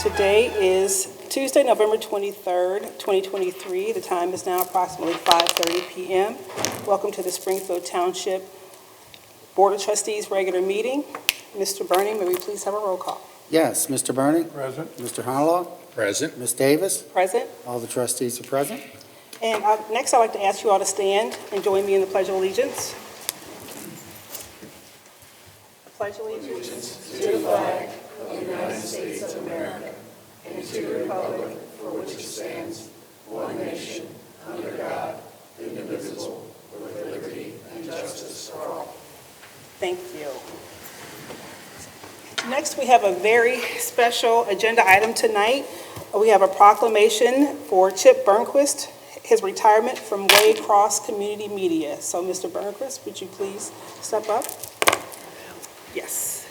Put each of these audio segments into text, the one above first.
Today is Tuesday, November 23rd, 2023. The time is now approximately 5:30 p.m. Welcome to the Springfield Township Board of Trustees regular meeting. Mr. Burning, may we please have a roll call? Yes, Mr. Burning? Present. Mr. Honolaw? Present. Ms. Davis? Present. All the trustees are present. And next, I'd like to ask you all to stand and join me in the Pledge of Allegiance. I pledge allegiance to the flag of the United States of America and to the republic for which it stands, one nation, under God, indivisible, with liberty and justice for all. Thank you. Next, we have a very special agenda item tonight. We have a proclamation for Chip Bergquist, his retirement from Waycross Community Media. So, Mr. Bergquist, would you please step up? Yes.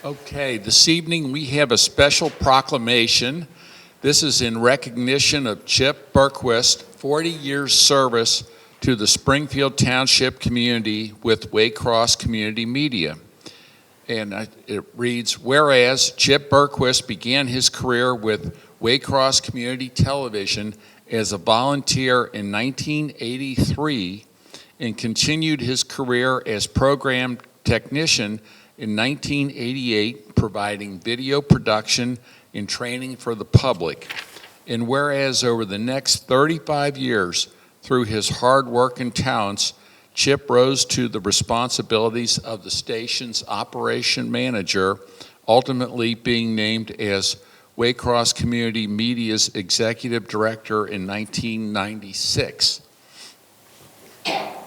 Okay, this evening we have a special proclamation. This is in recognition of Chip Bergquist, 40 years service to the Springfield Township community with Waycross Community Media. And it reads, whereas Chip Bergquist began his career with Waycross Community Television as a volunteer in 1983 and continued his career as program technician in 1988, providing video production and training for the public. And whereas over the next 35 years, through his hard work and talents, Chip rose to the responsibilities of the station's operation manager, ultimately being named as Waycross Community Media's executive director in 1996.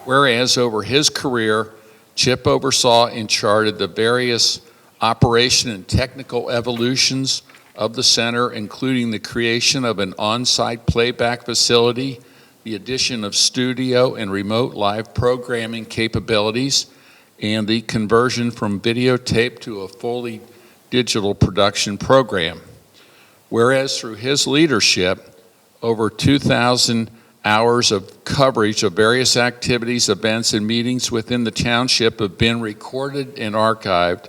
Whereas over his career, Chip oversaw and charted the various operation and technical evolutions of the center, including the creation of an on-site playback facility, the addition of studio and remote live programming capabilities, and the conversion from videotape to a fully digital production program. Whereas through his leadership, over 2,000 hours of coverage of various activities, events, and meetings within the township have been recorded and archived,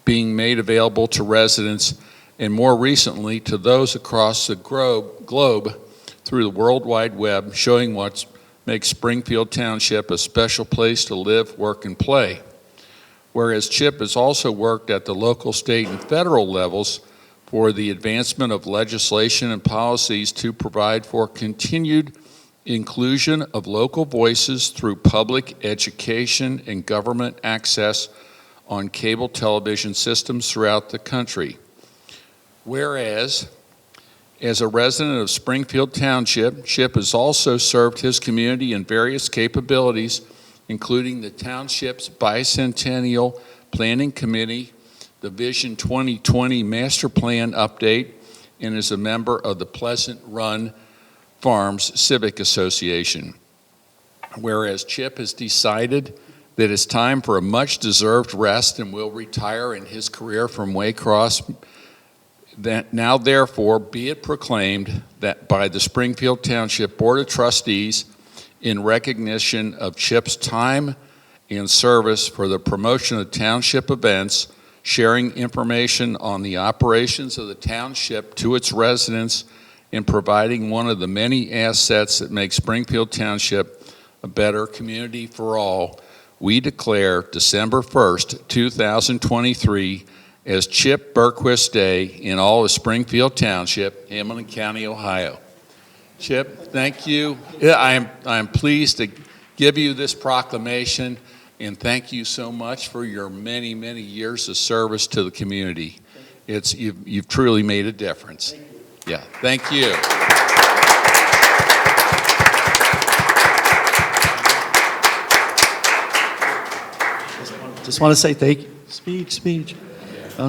being made available to residents and more recently to those across the globe through the World Wide Web, showing what makes Springfield Township a special place to live, work, and play. Whereas Chip has also worked at the local, state, and federal levels for the advancement of legislation and policies to provide for continued inclusion of local voices through public education and government access on cable television systems throughout the country. Whereas, as a resident of Springfield Township, Chip has also served his community in various capabilities, including the township's bicentennial planning committee, the Vision 2020 Master Plan update, and is a member of the Pleasant Run Farms Civic Association. Whereas Chip has decided that it's time for a much-deserved rest and will retire in his career from Waycross, that now therefore be it proclaimed that by the Springfield Township Board of Trustees, in recognition of Chip's time and service for the promotion of township events, sharing information on the operations of the township to its residents, in providing one of the many assets that make Springfield Township a better community for all, we declare December 1st, 2023 as Chip Bergquist Day in all of Springfield Township, Hamilton County, Ohio. Chip, thank you. I am pleased to give you this proclamation, and thank you so much for your many, many years of service to the community. You've truly made a difference. Yeah, thank you. Just want to say thank you. Speech.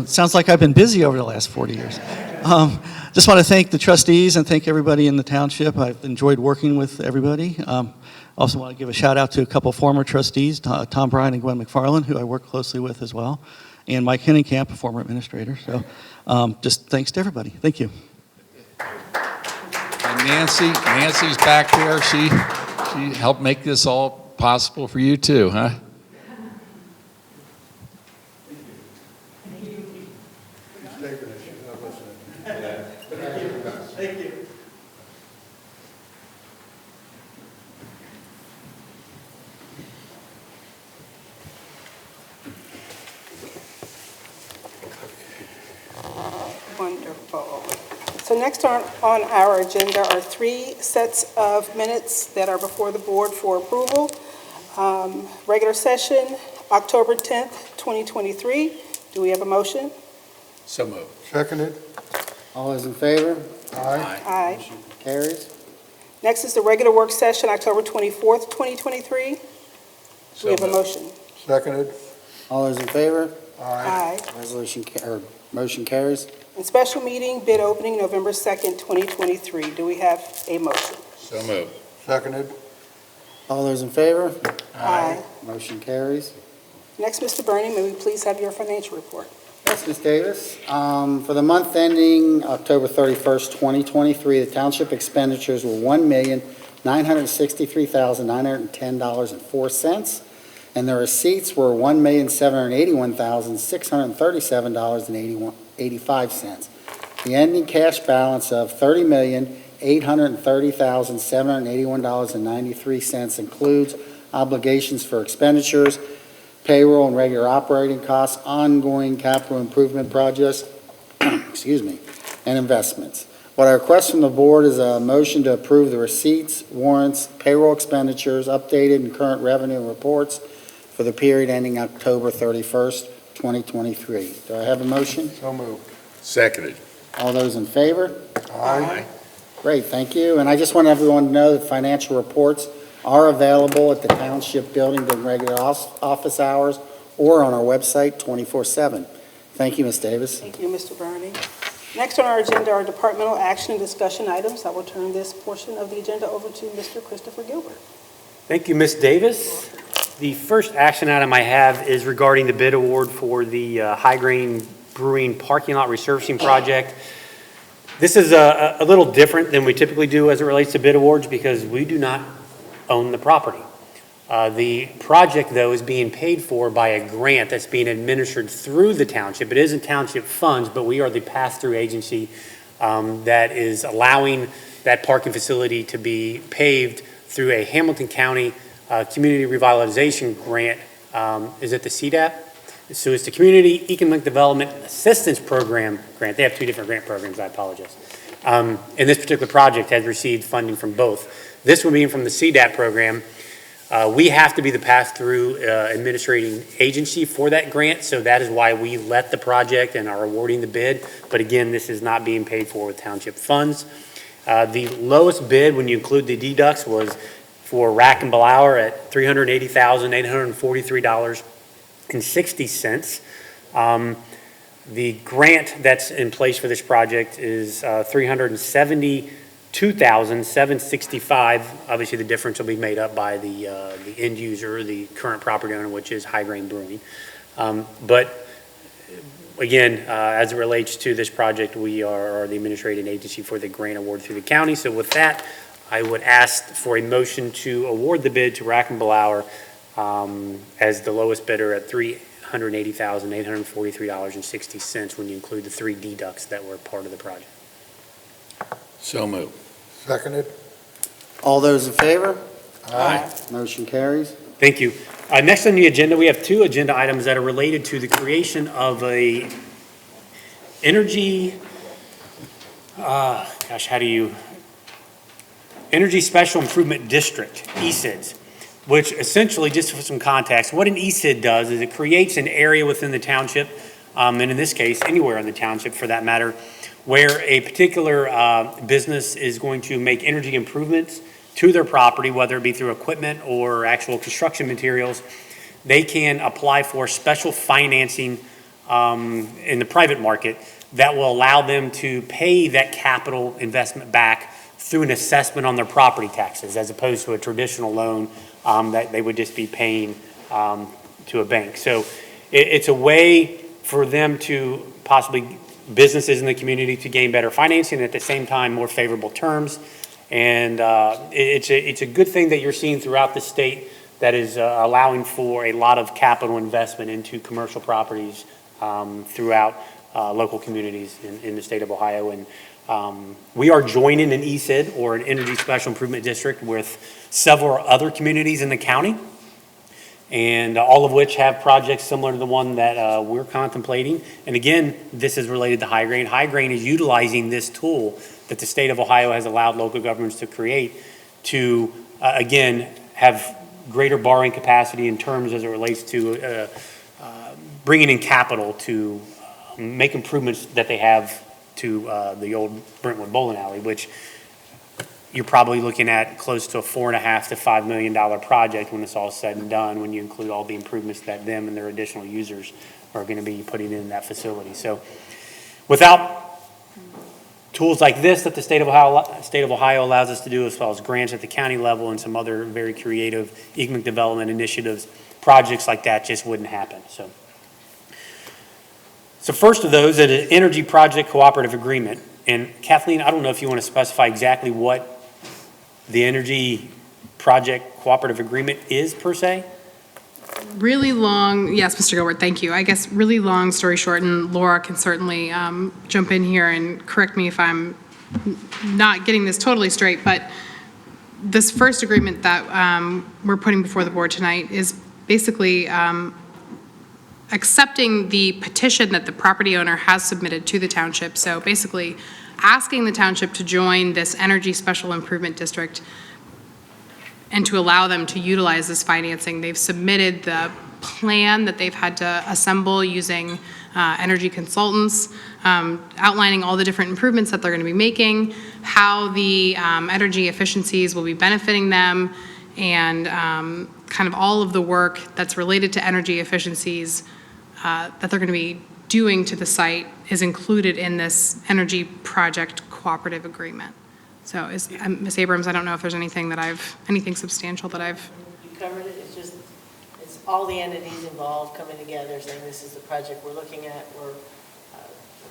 Sounds like I've been busy over the last 40 years. Just want to thank the trustees and thank everybody in the township. I've enjoyed working with everybody. Also want to give a shout out to a couple former trustees, Tom Bryan and Gwen McFarland, who I work closely with as well, and Mike Hinnenkamp, a former administrator. So just thanks to everybody. Thank you. And Nancy's back there. She helped make this all possible for you too, huh? Thank you. Wonderful. So next on our agenda are 3 sets of minutes that are before the board for approval. Regular session, October 10th, 2023. Do we have a motion? So moved. Seconded. All those in favor? Aye. Aye. Motion carries. Next is the regular work session, October 24th, 2023. Do we have a motion? Seconded. All those in favor? Aye. Motion carries. And special meeting, bid opening, November 2nd, 2023. Do we have a motion? So moved. Seconded. All those in favor? Aye. Motion carries. Next, Mr. Bernie, may we please have your financial report? Yes, Ms. Davis. For the month ending October 31st, 2023, the township expenditures were $1,963,910.04, and the receipts were $1,781,637.85. The ending cash balance of $30,830,781.93 includes obligations for expenditures, payroll and regular operating costs, ongoing capital improvement projects, and investments. What I request from the board is a motion to approve the receipts, warrants, payroll expenditures, updated and current revenue reports for the period ending October 31st, 2023. Do I have a motion? So moved. Seconded. All those in favor? Aye. Great, thank you. And I just want everyone to know that financial reports are available at the Township Building during regular office hours or on our website 24/7. Thank you, Ms. Davis. Thank you, Mr. Bernie. Next on our agenda are departmental action and discussion items. I will turn this portion of the agenda over to Mr. Christopher Gilbert. Thank you, Ms. Davis. The first action item I have is regarding the bid award for the High Grain Brewing Parking Lot Resurfacing Project. This is a little different than we typically do as it relates to bid awards because we do not own the property. The project, though, is being paid for by a grant that's being administered through the township. It isn't township funds, but we are the pass-through agency that is allowing that parking facility to be paved through a Hamilton County Community Revitalization Grant. Is it the CDAP? So it's the Community Economic Development Assistance Program grant. They have 2 different grant programs, I apologize. And this particular project has received funding from both. This will be from the CDAP program. We have to be the pass-through administrating agency for that grant, so that is why we let the project and are awarding the bid. But again, this is not being paid for with township funds. The lowest bid, when you include the deducts, was for Rack and Blower at $380,843.60. The grant that's in place for this project is $372,765. Obviously, the difference will be made up by the end user, the current property owner, which is High Grain Brewing. But again, as it relates to this project, we are the administrating agency for the grant award through the county. So with that, I would ask for a motion to award the bid to Rack and Blower as the lowest bidder at $380,843.60 when you include the 3 deducts that were part of the project. So moved. Seconded. All those in favor? Aye. Motion carries. Thank you. Next on the agenda, we have 2 agenda items that are related to the creation of a energy Special Improvement District, ESIDs, which essentially, just for some context, what an ESID does is it creates an area within the township, and in this case, anywhere in the township for that matter, where a particular business is going to make energy improvements to their property, whether it be through equipment or actual construction materials. They can apply for special financing in the private market that will allow them to pay that capital investment back through an assessment on their property taxes, as opposed to a traditional loan that they would just be paying to a bank. So it's a way for them to possibly, businesses in the community, to gain better financing, and at the same time, more favorable terms. And it's a good thing that you're seeing throughout the state that is allowing for a lot of capital investment into commercial properties throughout local communities in the state of Ohio. And we are joining an ESID, or an Energy Special Improvement District, with several other communities in the county, and all of which have projects similar to the one that we're contemplating. And again, this is related to high grain. High grain is utilizing this tool that the state of Ohio has allowed local governments to create to, again, have greater borrowing capacity in terms as it relates to bringing in capital to make improvements that they have to the old Brentwood Bowling Alley, which you're probably looking at close to a $4.5 to $5 million project when it's all said and done, when you include all the improvements that them and their additional users are going to be putting in that facility. So without tools like this that the state of Ohio allows us to do, as well as grants at the county level and some other very creative economic development initiatives, projects like that just wouldn't happen. So first of those is an energy project cooperative agreement. And Kathleen, I don't know if you want to specify exactly what the energy project cooperative agreement is per se? Really long, yes, Mr. Gilbert, thank you. I guess really long story short, and Laura can certainly jump in here and correct me if I'm not getting this totally straight, but this first agreement that we're putting before the board tonight is basically accepting the petition that the property owner has submitted to the township. So basically asking the township to join this Energy Special Improvement District and to allow them to utilize this financing. They've submitted the plan that they've had to assemble using energy consultants, outlining all the different improvements that they're going to be making, how the energy efficiencies will be benefiting them, and kind of all of the work that's related to energy efficiencies that they're going to be doing to the site is included in this energy project cooperative agreement. So Ms. Abrams, I don't know if there's anything substantial that I've. You covered it. It's all the entities involved coming together saying this is the project we're looking at. We're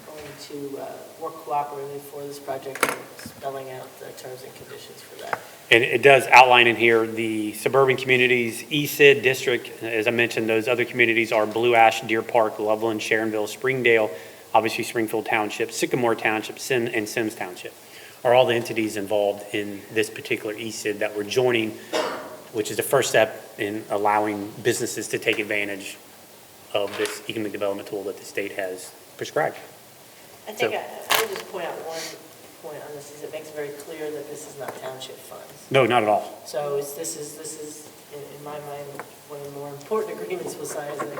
going to work cooperatively for this project, and spelling out the terms and conditions for that. And it does outline in here the suburban communities, ESID district. As I mentioned, those other communities are Blue Ash, Deer Park, Loveland, Sharonville, Springdale, obviously Springfield Township, Sycamore Township, and Sims Township are all the entities involved in this particular ESID that we're joining, which is the first step in allowing businesses to take advantage of this economic development tool that the state has prescribed. I think I would just point out one point on this, is it makes very clear that this is not township funds. No, not at all. So this is in my mind, one of the more important agreements we'll sign, is that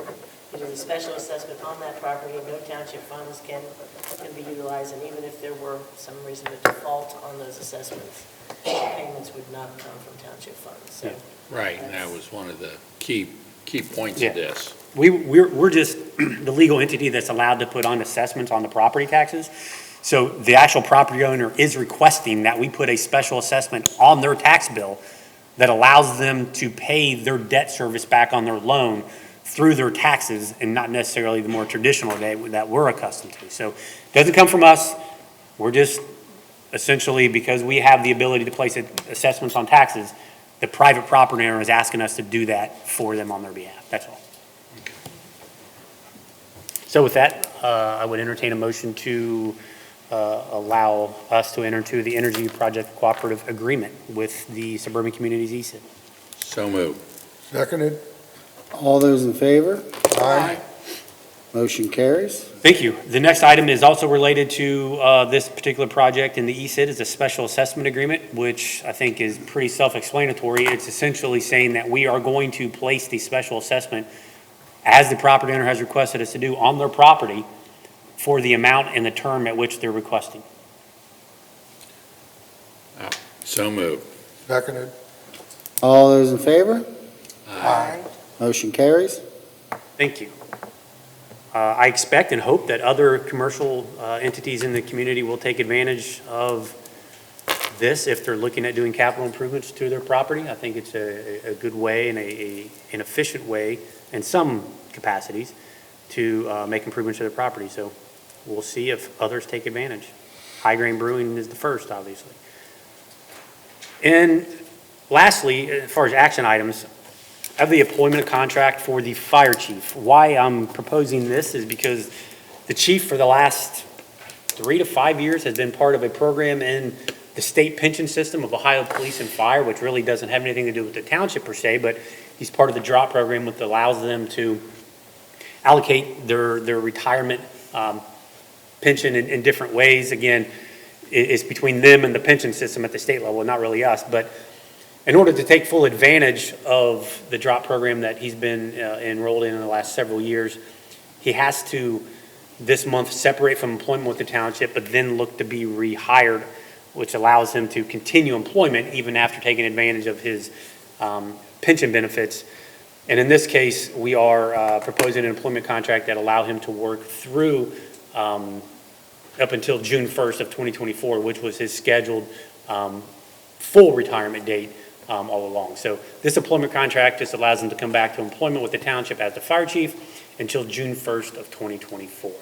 it is a special assessment on that property. No township funds can be utilized, and even if there were some reason to default on those assessments, payments would not come from township funds. So Right, and that was one of the key points Yeah. of this. We're just the legal entity that's allowed to put on assessments on the property taxes. So the actual property owner is requesting that we put a special assessment on their tax bill that allows them to pay their debt service back on their loan through their taxes, and not necessarily the more traditional way that we're accustomed to. So it doesn't come from us. We're just essentially, because we have the ability to place assessments on taxes, the private property owner is asking us to do that for them on their behalf. That's all. So with that, I would entertain a motion to allow us to enter into the Energy Project Cooperative Agreement with the Suburban Communities ESID. So moved. Seconded. All those in favor? Aye. Motion carries. Thank you. The next item is also related to this particular project in the ESID. Is a special assessment agreement, which I think is pretty self-explanatory. It's essentially saying that we are going to place the special assessment, as the property owner has requested us to do, on their property for the amount and the term at which they're requesting. So moved. Seconded. All those in favor? Aye. Motion carries. Thank you. I expect and hope that other commercial entities in the community will take advantage of this if they're looking at doing capital improvements to their property. I think it's a good way and an efficient way in some capacities to make improvements to their property. So we'll see if others take advantage. High Grain Brewing is the first, obviously. And lastly, as far as action items, I have the employment contract for the fire chief. Why I'm proposing this is because the chief for the last 3 to 5 years has been part of a program in the state pension system of Ohio Police and Fire, which really doesn't have anything to do with the township per se, but he's part of the DROP program, which allows them to allocate their retirement pension in different ways. Again, it's between them and the pension system at the state level, not really us. But in order to take full advantage of the DROP program that he's been enrolled in the last several years, he has to this month separate from employment with the township, but then look to be rehired, which allows him to continue employment even after taking advantage of his pension benefits. And in this case, we are proposing an employment contract that allow him to work through up until June 1st of 2024, which was his scheduled full retirement date all along. So this employment contract just allows him to come back to employment with the township as the fire chief until June 1st of 2024.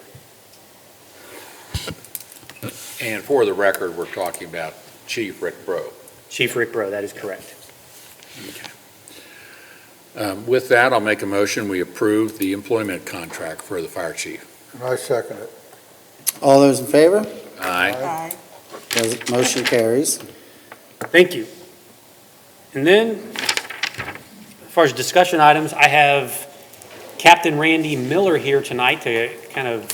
And for the record, we're talking about Chief Rick Bro. Chief Rick Bro, that is correct. With that, I'll make a motion, we approve the employment contract for the fire chief. And I second it. All those in favor? Aye. Motion carries. Thank you. And then, as far as discussion items, I have Captain Randy Miller here tonight to kind of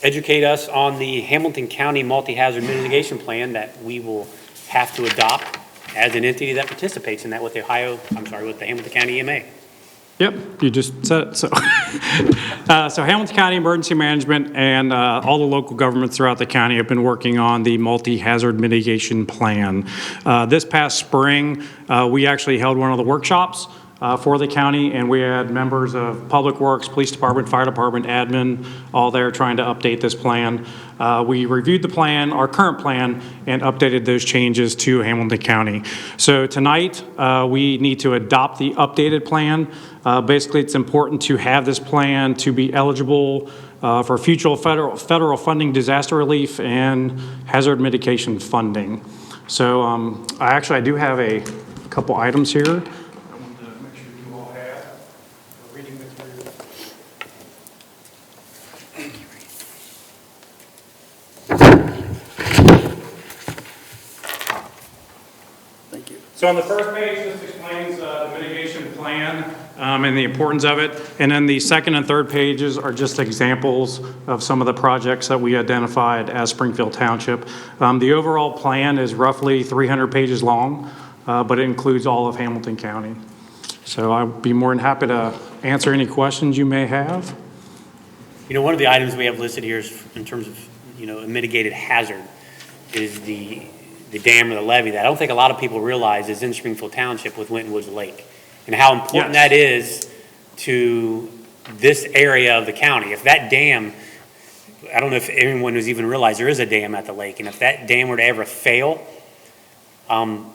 educate us on the Hamilton County Multi-Hazard Mitigation Plan that we will have to adopt as an entity that participates in that with the Hamilton County EMA. Yep, you just said it. So, so Hamilton County Emergency Management and all the local governments throughout the county have been working on the multi-hazard mitigation plan. This past spring, we actually held one of the workshops for the county, and we had members of Public Works, Police Department, Fire Department, Admin, all there trying to update this plan. We reviewed the plan, our current plan, and updated those changes to Hamilton County. So tonight, we need to adopt the updated plan. Basically, it's important to have this plan to be eligible for future federal funding, disaster relief, and hazard mitigation funding. So I do have a couple items here. So on the first page, this explains the mitigation plan and the importance of it. And then the second and third pages are just examples of some of the projects that we identified as Springfield Township. The overall plan is roughly 300 pages long, but it includes all of Hamilton County. So I'd be more than happy to answer any questions you may have. You know, one of the items we have listed here is in terms of, a mitigated hazard is the dam or the levee that I don't think a lot of people realize is in Springfield Township with Winton Woods Lake, and how important that is to this area of the county. If that dam, I don't know if anyone has even realized there is a dam at the lake, and if that dam were to ever fail,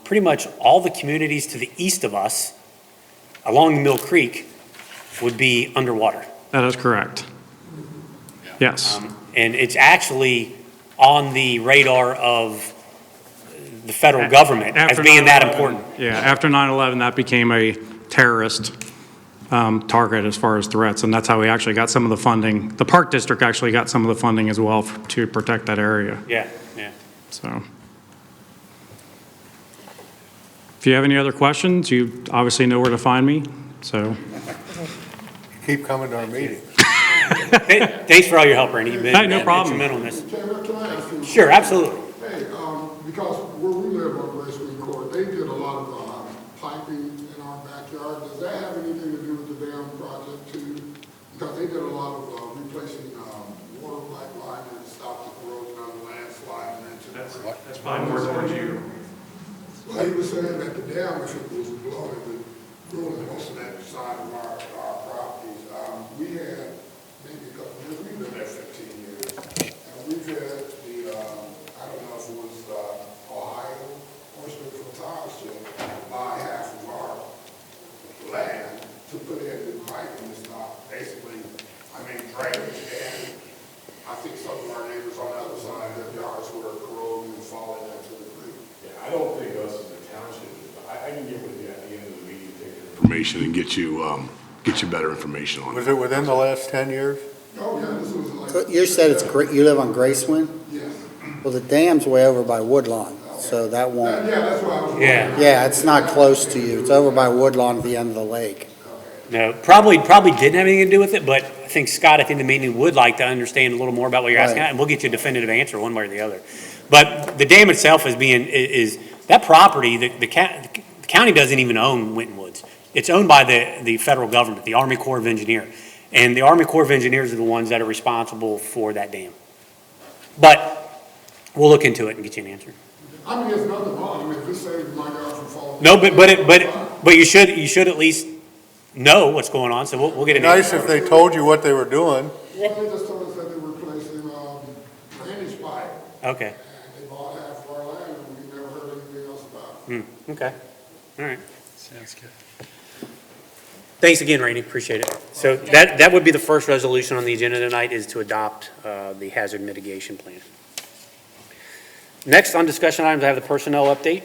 pretty much all the communities to the east of us along the Mill Creek would be underwater. That is correct. Yes. And it's actually on the radar of the federal government as being that important. Yeah, after 9/11, that became a terrorist target as far as threats, and that's how we actually got some of the funding. The Park District actually got some of the funding as well to protect that area. Yeah. So, if you have any other questions, you obviously know where to find me, so. Keep coming to our meetings. Thanks for all your help, Randy. You've been Hey, no problem. instrumental in this. Chairman, can I ask you? Sure, absolutely. Hey, because where we live on West Green Court, they did a lot of piping in our backyard. Does that have anything to do with the dam project too? Because they did a lot of replacing water pipeline and stopped the corrosion on the landslide and That's probably more towards you. Well, he was saying that the dam, if it was blowing, would ruin most of that side of our properties. We had maybe a couple of years, we've been there 15 years, and we've had the, I don't know if it was Ohio information and get you better information on it. Was it within the last 10 years? Oh, yeah, this was like. So you said it's great, you live on Gracewind? Yes. Well, the dam's way over by Woodlawn, so that won't, Yeah, that's what I was. Yeah. yeah, it's not close to you. It's over by Woodlawn at the end of the lake. No, probably didn't have anything to do with it, but I think Scott, at the end of the meeting, would like to understand a little more about what you're asking, Right. and we'll get you a definitive answer one way or the other. But the dam itself is that property, the county doesn't even own Winton Woods. It's owned by the federal government, the Army Corps of Engineers. And the Army Corps of Engineers are the ones that are responsible for that dam. But we'll look into it and get you an answer. I mean, there's nothing wrong, I mean, if this saved my guys from falling. No, but you should at least know what's going on, so we'll get an Nice answer. if they told you what they were doing. Well, they just told us that they were replacing, drainage pipe, Okay, and they bought half of our land, and we never heard anything else about it. okay, all right. Sounds good. Thanks again, Rainey, appreciate it. So that would be the first resolution on the agenda tonight, is to adopt the hazard mitigation plan. Next on discussion items, I have the personnel update.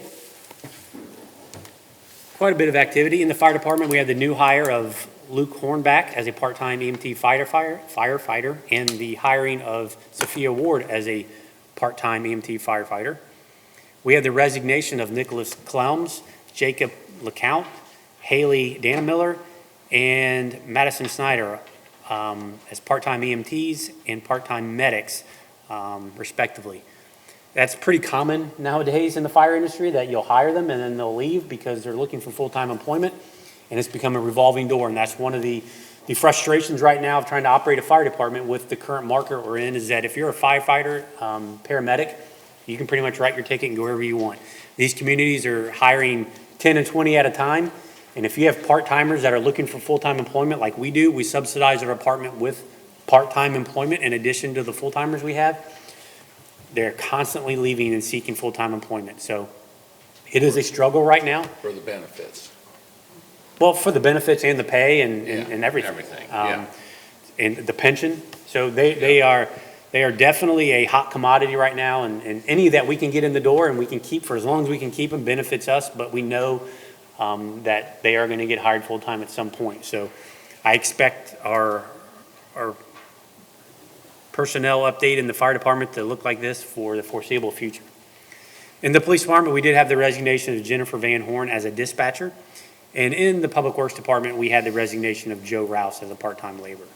Quite a bit of activity in the fire department. We have the new hire of Luke Hornback as a part-time EMT firefighter, and the hiring of Sophia Ward as a part-time EMT firefighter. We have the resignation of Nicholas Clelms, Jacob LeCount, Haley Danamiller, and Madison Snyder as part-time EMTs and part-time medics, respectively. That's pretty common nowadays in the fire industry, that you'll hire them and then they'll leave because they're looking for full-time employment, and it's become a revolving door. And that's one of the frustrations right now of trying to operate a fire department with the current market we're in, is that if you're a firefighter, paramedic, you can pretty much write your ticket and go wherever you want. These communities are hiring 10 and 20 at a time, and if you have part-timers that are looking for full-time employment like we do, we subsidize our department with part-time employment in addition to the full-timers we have. They're constantly leaving and seeking full-time employment. So it is a struggle right now. For the benefits. Well, for the benefits and the pay and everything. Everything, yeah. And the pension. So they are definitely a hot commodity right now, and any that we can get in the door and we can keep for as long as we can keep them benefits us, but we know that they are going to get hired full-time at some point. So I expect our personnel update in the fire department to look like this for the foreseeable future. In the police department, we did have the resignation of Jennifer Van Horn as a dispatcher. And in the public works department, we had the resignation of Joe Rouse as a part-time laborer.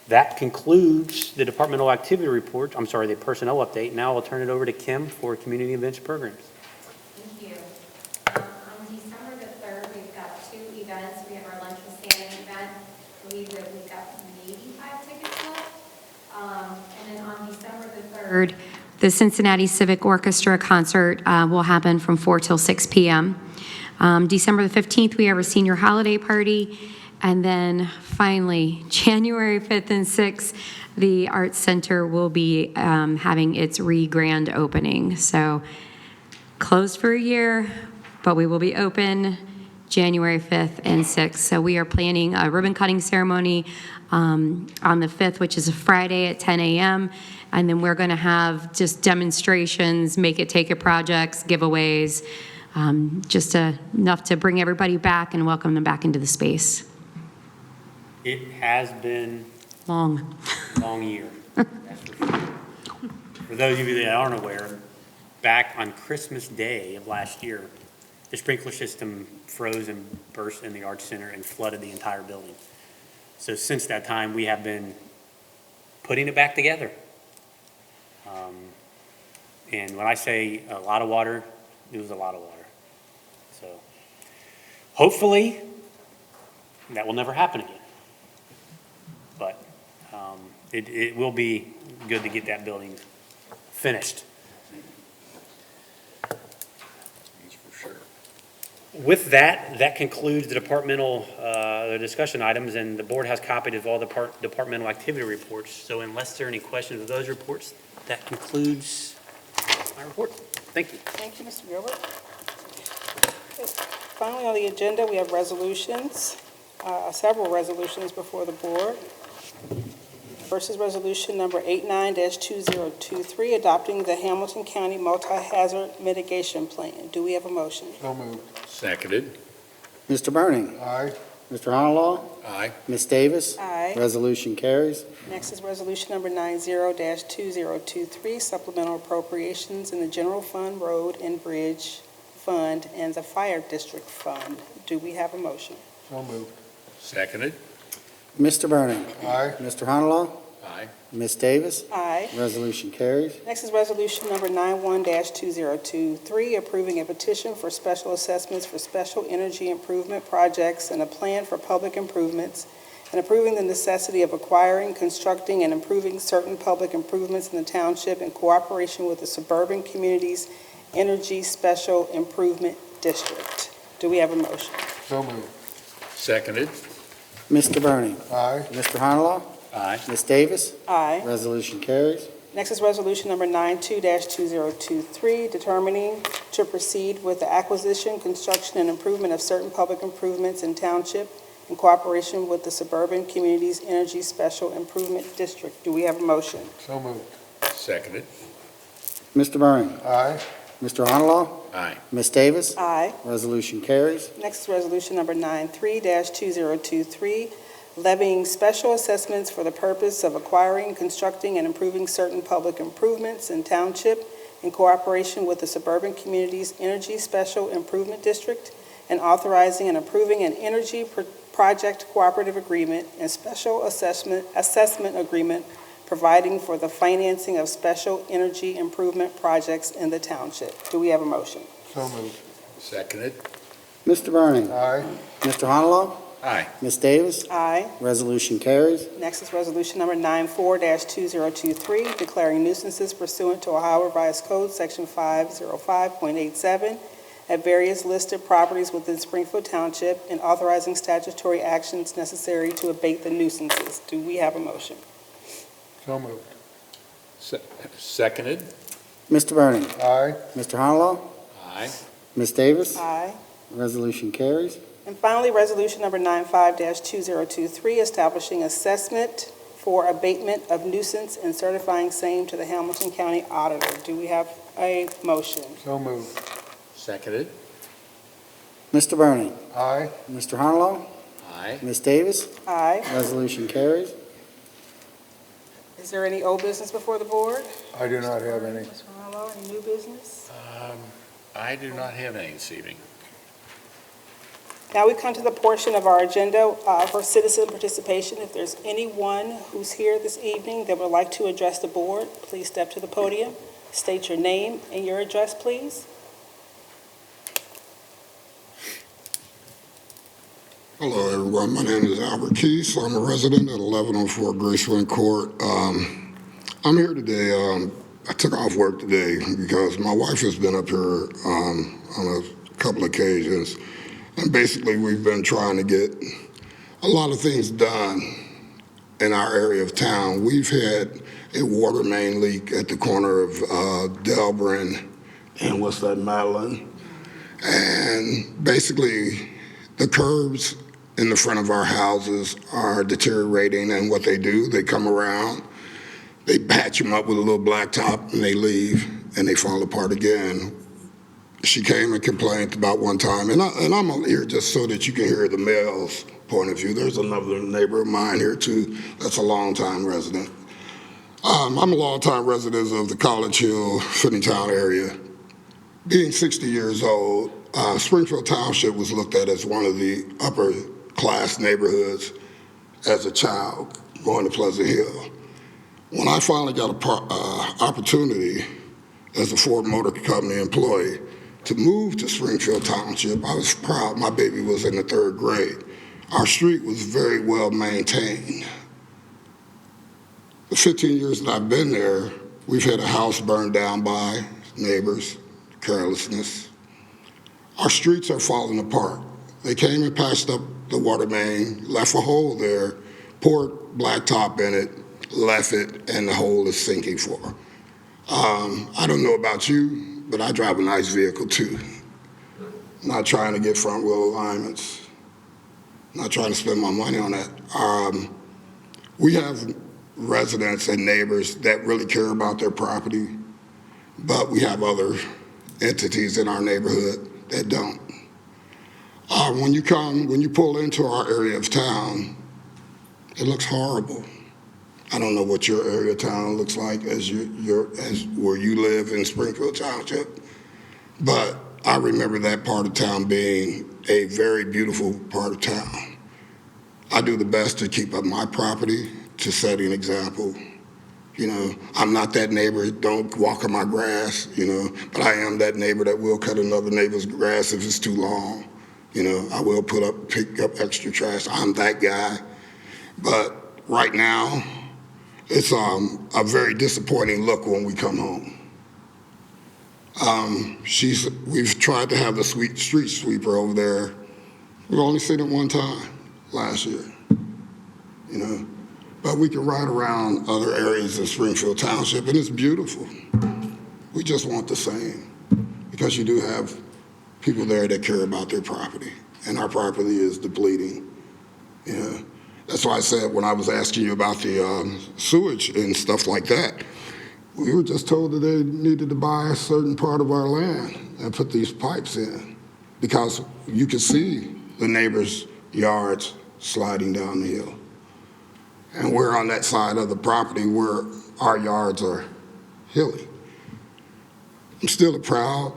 That concludes the departmental activity report, the personnel update. Now I'll turn it over to Kim for community events programs. Thank you. On December the 3rd, we've got 2 events. We have our lunch with Santa event. I believe that we've got maybe 5 tickets left. And then on December the 3rd, the Cincinnati Civic Orchestra concert will happen from 4 till 6 p.m. December the 15th, we have our senior holiday party. And then finally, January 5th and 6th, the Arts Center will be having its re-grand opening. So closed for a year, but we will be open January 5th and 6th. So we are planning a ribbon cutting ceremony on the 5th, which is a Friday at 10 a.m. And then we're going to have just demonstrations, make it, take it projects, giveaways, just enough to bring everybody back and welcome them back into the space. It has been Long. a long year. That's for sure. For those of you that aren't aware, back on Christmas Day of last year, the sprinkler system froze and burst in the Arts Center and flooded the entire building. So since that time, we have been putting it back together. And when I say a lot of water, it was a lot of water. So hopefully that will never happen again. But it will be good to get that building finished. With that, that concludes the departmental the discussion items, and the board has copied of all the departmental activity reports. So unless there are any questions of those reports, that concludes my report. Thank you. Thank you, Mr. Gilbert. Okay. Finally, on the agenda, we have resolutions, several resolutions before the board. First is resolution number 89-2023, adopting the Hamilton County Multi-Hazard Mitigation Plan. Do we have a motion? So moved. Seconded. Mr. Burning. Aye. Mr. Honalaw. Aye. Ms. Davis. Aye. Resolution carries. Next is resolution number 90-2023, supplemental appropriations in the general fund, road and bridge fund, and the fire district fund. Do we have a motion? So moved. Seconded. Mr. Burning. Aye. Mr. Honalaw. Aye. Ms. Davis. Aye. Resolution carries. Next is resolution number 91-2023, approving a petition for special assessments for special energy improvement projects and a plan for public improvements, and approving the necessity of acquiring, constructing, and improving certain public improvements in the township in cooperation with the Suburban Communities Energy Special Improvement District. Do we have a motion? So moved. Seconded. Mr. Burning. Aye. Mr. Honalaw. Aye. Ms. Davis. Aye. Resolution carries. Next is resolution number 92-2023, determining to proceed with the acquisition, construction, and improvement of certain public improvements in township in cooperation with the Suburban Communities Energy Special Improvement District. Do we have a motion? So moved. Seconded. Mr. Burning. Aye. Mr. Honalaw. Aye. Ms. Davis. Aye. Resolution carries. Next is resolution number 93-2023, levying special assessments for the purpose of acquiring, constructing, and improving certain public improvements in township in cooperation with the Suburban Communities Energy Special Improvement District, and authorizing and approving an energy project cooperative agreement and special assessment agreement providing for the financing of special energy improvement projects in the township. Do we have a motion? So moved. Seconded. Mr. Burning. Aye. Mr. Honalaw. Aye. Ms. Davis. Aye. Resolution carries. Next is resolution number 94-2023, declaring nuisances pursuant to Ohio Revised Code, Section 505.87, at various listed properties within Springfield Township and authorizing statutory actions necessary to abate the nuisances. Do we have a motion? So moved. Seconded. Mr. Burning. Aye. Mr. Honalaw. Aye. Ms. Davis. Aye. Resolution carries. And finally, resolution number 95-2023, establishing assessment for abatement of nuisance and certifying same to the Hamilton County Auditor. Do we have a motion? So moved. Seconded. Mr. Burning. Aye. Mr. Honalaw. Aye. Ms. Davis. Aye. Resolution carries. Is there any old business before the board? I do not have any. Mr. Harlow, any new business? I do not have any this evening. Now we come to the portion of our agenda for citizen participation. If there's anyone who's here this evening that would like to address the board, please step to the podium, state your name and your address, please. Hello, everyone. My name is Albert Keese. I'm a resident at 1104 Graceland Court. I'm here today. I took off work today because my wife has been up here on a couple occasions. And basically, we've been trying to get a lot of things done in our area of town. We've had a water main leak at the corner of Delbrin and what's that, Madeline? And basically, the curbs in the front of our houses are deteriorating, and what they do, they come around, they patch them up with a little blacktop, and they leave, and they fall apart again. She came and complained about one time, and I'm here just so that you can hear the male's point of view. There's another neighbor of mine here, too, that's a longtime resident. I'm a longtime resident of the College Hill, Finneytown area. Being 60 years old, Springfield Township was looked at as one of the upper class neighborhoods as a child going to Pleasant Hill. When I finally got an opportunity as a Ford Motor Company employee to move to Springfield Township, I was proud. My baby was in the 3rd grade. Our street was very well maintained. The 15 years that I've been there, we've had a house burned down by neighbors, carelessness. Our streets are falling apart. They came and patched up the water main, left a hole there, poured blacktop in it, left it, and the hole is sinking for. I don't know about you, but I drive a nice vehicle too. Not trying to get front wheel alignments. Not trying to spend my money on that. We have residents and neighbors that really care about their property, but we have other entities in our neighborhood that don't. When you pull into our area of town, it looks horrible. I don't know what your area of town looks like as where you live in Springfield Township, but I remember that part of town being a very beautiful part of town. I do the best to keep up my property, to set an example. You know, I'm not that neighbor, don't walk on my grass, you know, but I am that neighbor that will cut another neighbor's grass if it's too long. You know, I will pick up extra trash. I'm that guy. But right now, it's a very disappointing look when we come home. We've tried to have the street sweeper over there. We've only seen it one time last year, you know. But we can ride around other areas of Springfield Township, and it's beautiful. We just want the same, because you do have people there that care about their property, and our property is depleting. You know, that's why I said when I was asking you about the sewage and stuff like that, we were just told that they needed to buy a certain part of our land and put these pipes in, because you could see the neighbors' yards sliding down the hill. And we're on that side of the property where our yards are hilly. I'm still a proud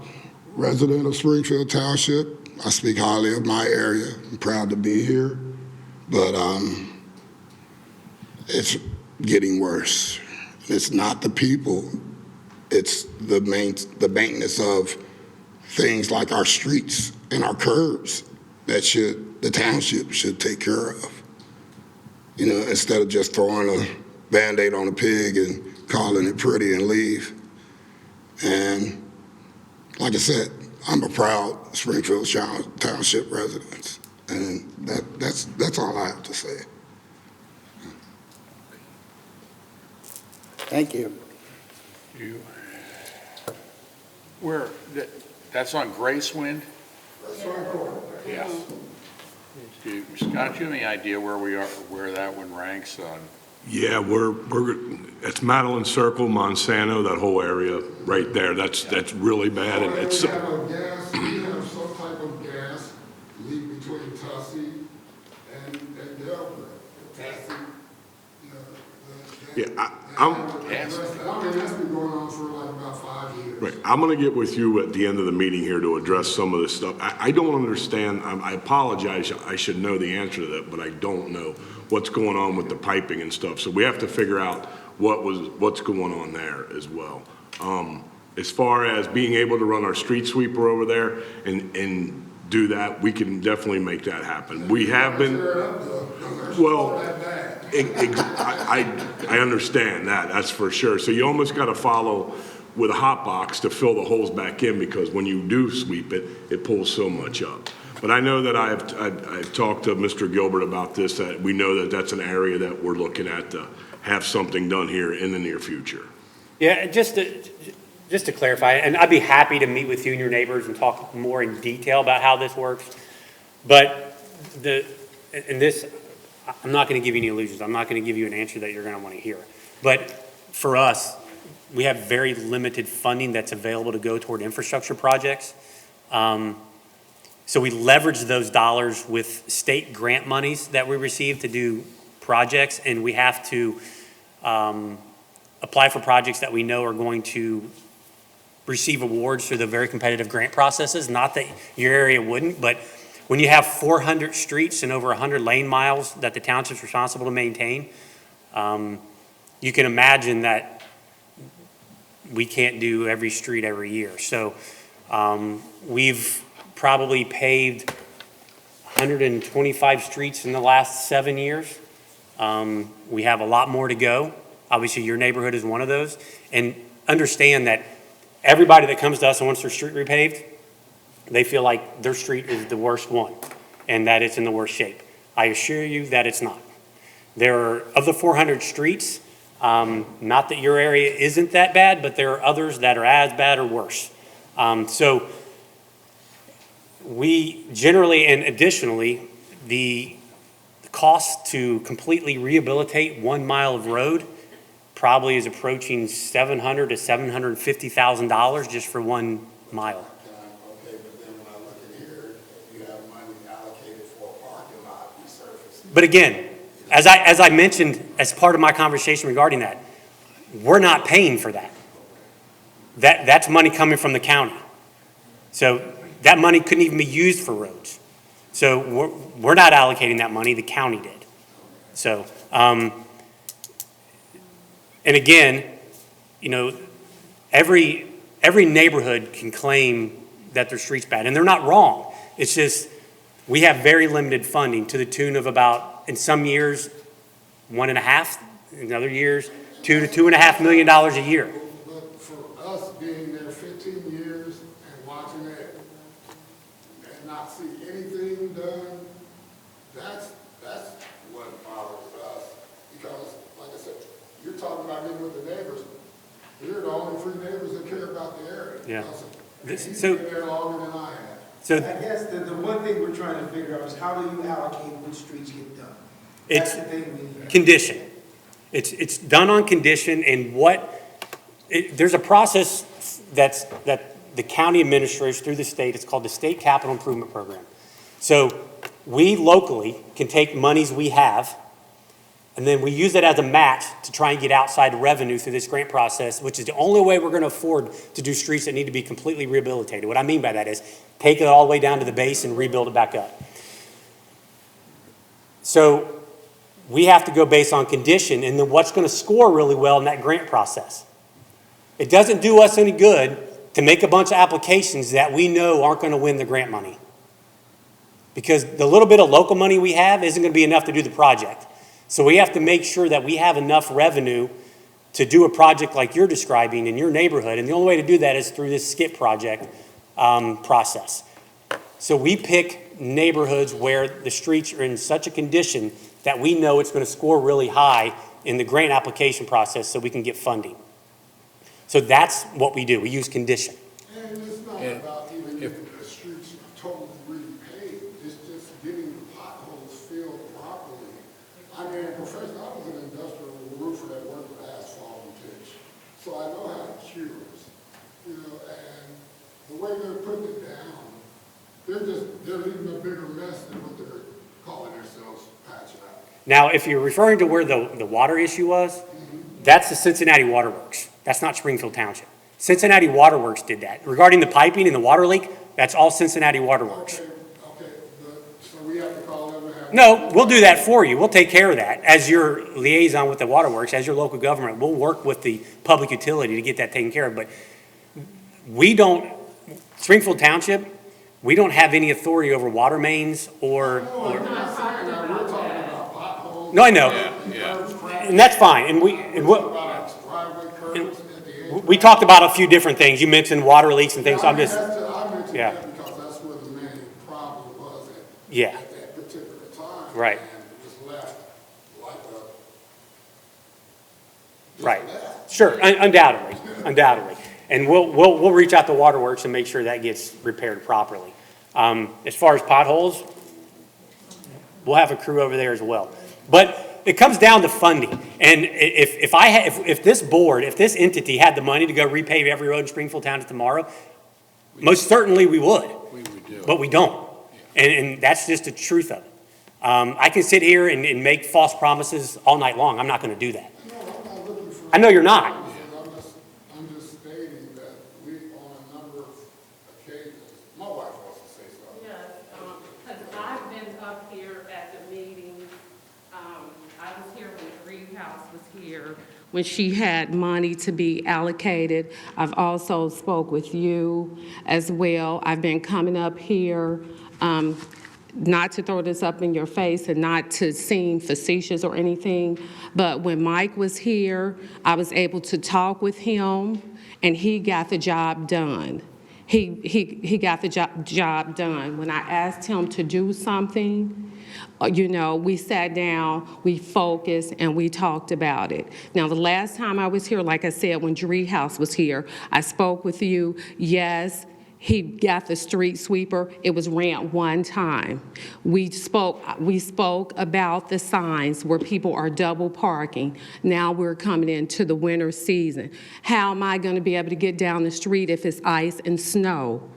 resident of Springfield Township. I speak highly of my area. I'm proud to be here, but it's getting worse. It's not the people, it's the maintenance of things like our streets and our curbs that the township should take care of. You know, instead of just throwing a Band-Aid on a pig and calling it pretty and leave. And like I said, I'm a proud Springfield Township resident, and that's all I have to say. Thank you. That's on Gracewind? That's right, Court. Yeah. Scott, do you have any idea where that one ranks on? Yeah, it's Madeline Circle, Monsanto, that whole area right there. That's really bad. And it's We have some type of gas leak between Tussie and Delbert. Tussie, that's been going on for like about 5 years. Right. I'm going to get with you at the end of the meeting here to address some of this stuff. I don't understand. I apologize. I should know the answer to that, but I don't know what's going on with the piping and stuff. So we have to figure out what's going on there as well. As far as being able to run our street sweeper over there and do that, we can definitely make that happen. We have been. Well, I understand that. That's for sure. So you almost got to follow with a hot box to fill the holes back in, because when you do sweep it, it pulls so much up. But I know that I've talked to Mr. Gilbert about this, that we know that that's an area that we're looking at to have something done here in the near future. Yeah, just to clarify, and I'd be happy to meet with you and your neighbors and talk more in detail about how this works. But I'm not going to give you any illusions. I'm not going to give you an answer that you're going to want to hear. But for us, we have very limited funding that's available to go toward infrastructure projects. So we leverage those dollars with state grant monies that we receive to do projects, and we have to apply for projects that we know are going to receive awards through the very competitive grant processes. Not that your area wouldn't, but when you have 400 streets and over 100 lane miles that the township's responsible to maintain, you can imagine that we can't do every street every year. So we've probably paved 125 streets in the last 7 years. We have a lot more to go. Obviously, your neighborhood is one of those. And understand that everybody that comes to us and wants their street repaved, they feel like their street is the worst one and that it's in the worst shape. I assure you that it's not. There are, of the 400 streets, not that your area isn't that bad, but there are others that are as bad or worse. So we generally, and additionally, the cost to completely rehabilitate 1 mile of road probably is approaching $700,000 to $750,000 just for 1 mile. Okay, but then when I look at here, you have money But again, as I mentioned as part of my conversation regarding that, we're not paying for that. That's money coming from the county. So that money couldn't even be used for roads. So we're not allocating that money, the county did. So, and again, you know, every neighborhood can claim that their street's bad, and they're not wrong. It's just, we have very limited funding to the tune of about, in some years, 1.5, in other years, $2 to $2.5 million a year. But for us being there 15 years and watching it and not see anything done, that's what bothers us. Because, like I said, you're talking about getting with the neighbors. You're the only 3 neighbors that care about the area. Yeah. He's So- been there longer than I have. So I guess the one thing we're trying to figure out is how do you allocate which streets get done? it's That's the thing we need. condition. It's done on condition, and there's a process that the county administers through the state. It's called the State Capital Improvement Program. So we locally can take monies we have, and then we use it as a match to try and get outside revenue through this grant process, which is the only way we're going to afford to do streets that need to be completely rehabilitated. What I mean by that is take it all the way down to the base and rebuild it back up. So we have to go based on condition and then what's going to score really well in that grant process. It doesn't do us any good to make a bunch of applications that we know aren't going to win the grant money. Because the little bit of local money we have isn't going to be enough to do the project. So we have to make sure that we have enough revenue to do a project like you're describing in your neighborhood. And the only way to do that is through this SKIP project process. So we pick neighborhoods where the streets are in such a condition that we know it's going to score really high in the grant application process so we can get funding. So that's what we do. We use condition. And it's not about even getting the streets totally repaved, it's just getting the potholes filled properly. I mean, professionally, I was an industrial roofer that worked with asphalt and pitch, so I know how it cures, you know, and the way they're putting it down, they're leaving a bigger mess than what they're calling themselves patching up. Now, if you're referring to where the water issue was, that's the Cincinnati Waterworks. That's not Springfield Township. Cincinnati Waterworks did that. Regarding the piping and the water leak, that's all Cincinnati Waterworks. Okay, but, so we have to call them and have. No, we'll do that for you. We'll take care of that. As your liaison with the waterworks, as your local government, we'll work with the public utility to get that taken care of. But we don't, Springfield Township, we don't have any authority over water mains or. We're talking about potholes. No, I know. And that's fine. And we talked about a few different things. You mentioned water leaks and things. So I'm just, I mentioned yeah. that because that's where the main problem was Yeah. at that particular time. Right. And it was left like a. Right. Sure, undoubtedly. And we'll reach out to Waterworks and make sure that gets repaired properly. As far as potholes, we'll have a crew over there as well. But it comes down to funding. And if this board, if this entity had the money to go repave every road in Springfield Township tomorrow, most certainly we would. But we don't. And that's just the truth of it. I can sit here and make false promises all night long. I'm not going to do that. No, I'm not looking for. I know you're not. I'm just stating that we, on a number of occasions, my wife wants to say something. Yes, because I've been up here at the meeting, I was here when Greenhouse was here, when she had money to be allocated. I've also spoke with you as well. I've been coming up here, not to throw this up in your face and not to seem facetious or anything, but when Mike was here, I was able to talk with him, and he got the job done. He got the job done. When I asked him to do something, you know, we sat down, we focused, and we talked about it. Now, the last time I was here, like I said, when House was here, I spoke with you. Yes, he got the street sweeper. It was rent one time. We spoke about the signs where people are double parking. Now we're coming into the winter season. How am I going to be able to get down the street if it's ice and snow?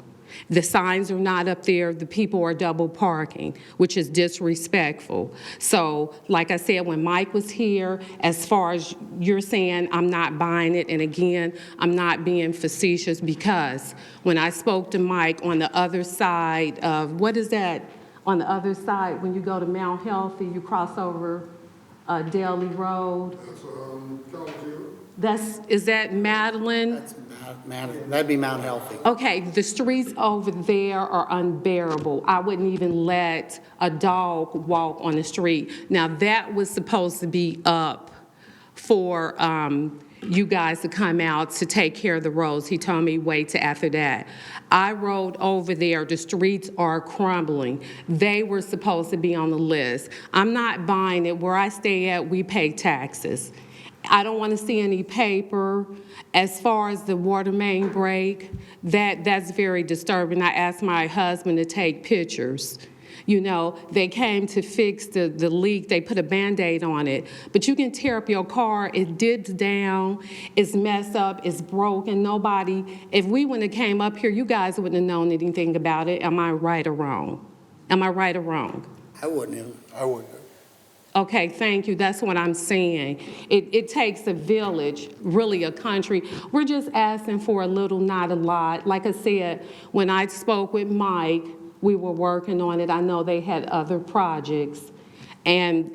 The signs are not up there, the people are double parking, which is disrespectful. So, like I said, when Mike was here, as far as you're saying, I'm not buying it, and again, I'm not being facetious, because when I spoke to Mike on the other side of, what is that? On the other side, when you go to Mount Healthy, you cross over Daly Road. That's, Is that Madeline? That's that'd be Mount Healthy. Okay, the streets over there are unbearable. I wouldn't even let a dog walk on the street. Now, that was supposed to be up for you guys to come out to take care of the roads. He told me wait till after that. I rode over there. The streets are crumbling. They were supposed to be on the list. I'm not buying it. Where I stay at, we pay taxes. I don't want to see any paper. As far as the water main break, that's very disturbing. I asked my husband to take pictures. You know, they came to fix the leak. They put a Band-Aid on it. But you can tear up your car. It digs down. It's messed up. It's broken. Nobody, if we wouldn't have came up here, you guys wouldn't have known anything about it. Am I right or wrong? Am I right or wrong? I wouldn't have. I wouldn't. Okay, thank you. That's what I'm saying. It takes a village, really a country. We're just asking for a little, not a lot. Like I said, when I spoke with Mike, we were working on it. I know they had other projects. And,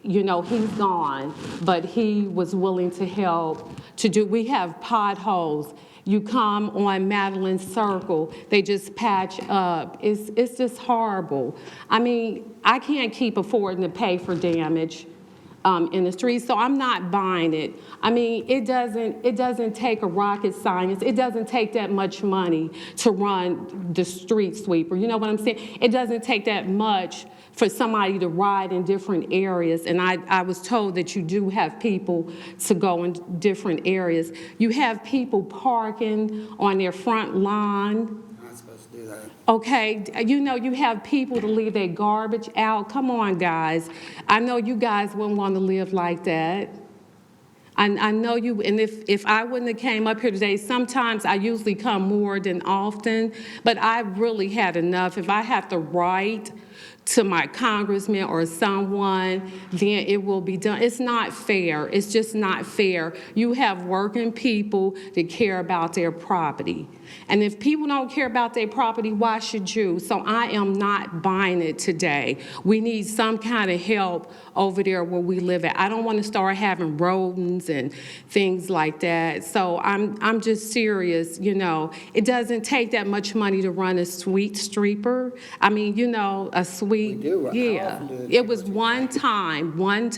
you know, he's gone, but he was willing to help to do. We have potholes. You come on Madeline Circle, they just patch up. It's just horrible. I mean, I can't keep affording to pay for damage in the streets, so I'm not buying it. I mean, it doesn't take a rocket science. It doesn't take that much money to run the street sweeper. You know what I'm saying? It doesn't take that much for somebody to ride in different areas. And I was told that you do have people to go in different areas. You have people parking on their front lawn. You're not supposed to do that. Okay, you know, you have people to leave their garbage out. Come on, guys. I know you guys wouldn't want to live like that. I know you, and if I wouldn't have came up here today, sometimes I usually come more than often, but I really had enough. If I have to write to my congressman or someone, then it will be done. It's not fair. It's just not fair. You have working people that care about their property. And if people don't care about their property, why should you? So I am not buying it today. We need some kind of help over there where we live at. I don't want to start having rodents and things like that. So I'm just serious, you know. It doesn't take that much money to run a sweet streeper. I mean, you know, a sweet, We do. How yeah. often do they It take was one time. I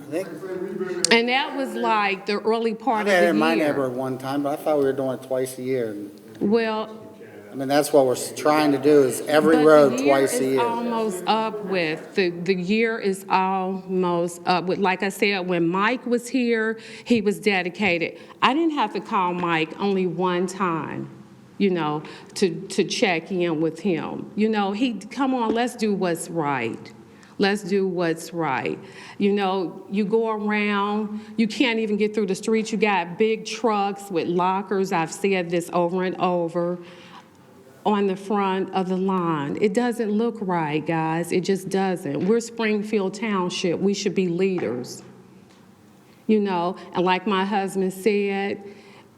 think And that was like the early part I had it of in the my year. neighborhood one time, but I thought we were doing it twice a year. Well, I mean, that's what we're trying to do, is every but road the year twice a is year. almost up with. The year is almost up with. Like I said, when Mike was here, he was dedicated. I didn't have to call Mike only one time, you know, to check in with him. You know, come on, let's do what's right. Let's do what's right. You know, you go around, you can't even get through the streets. You got big trucks with lockers. I've said this over and over. On the front of the line. It doesn't look right, guys. It just doesn't. We're Springfield Township. We should be leaders. You know, and like my husband said,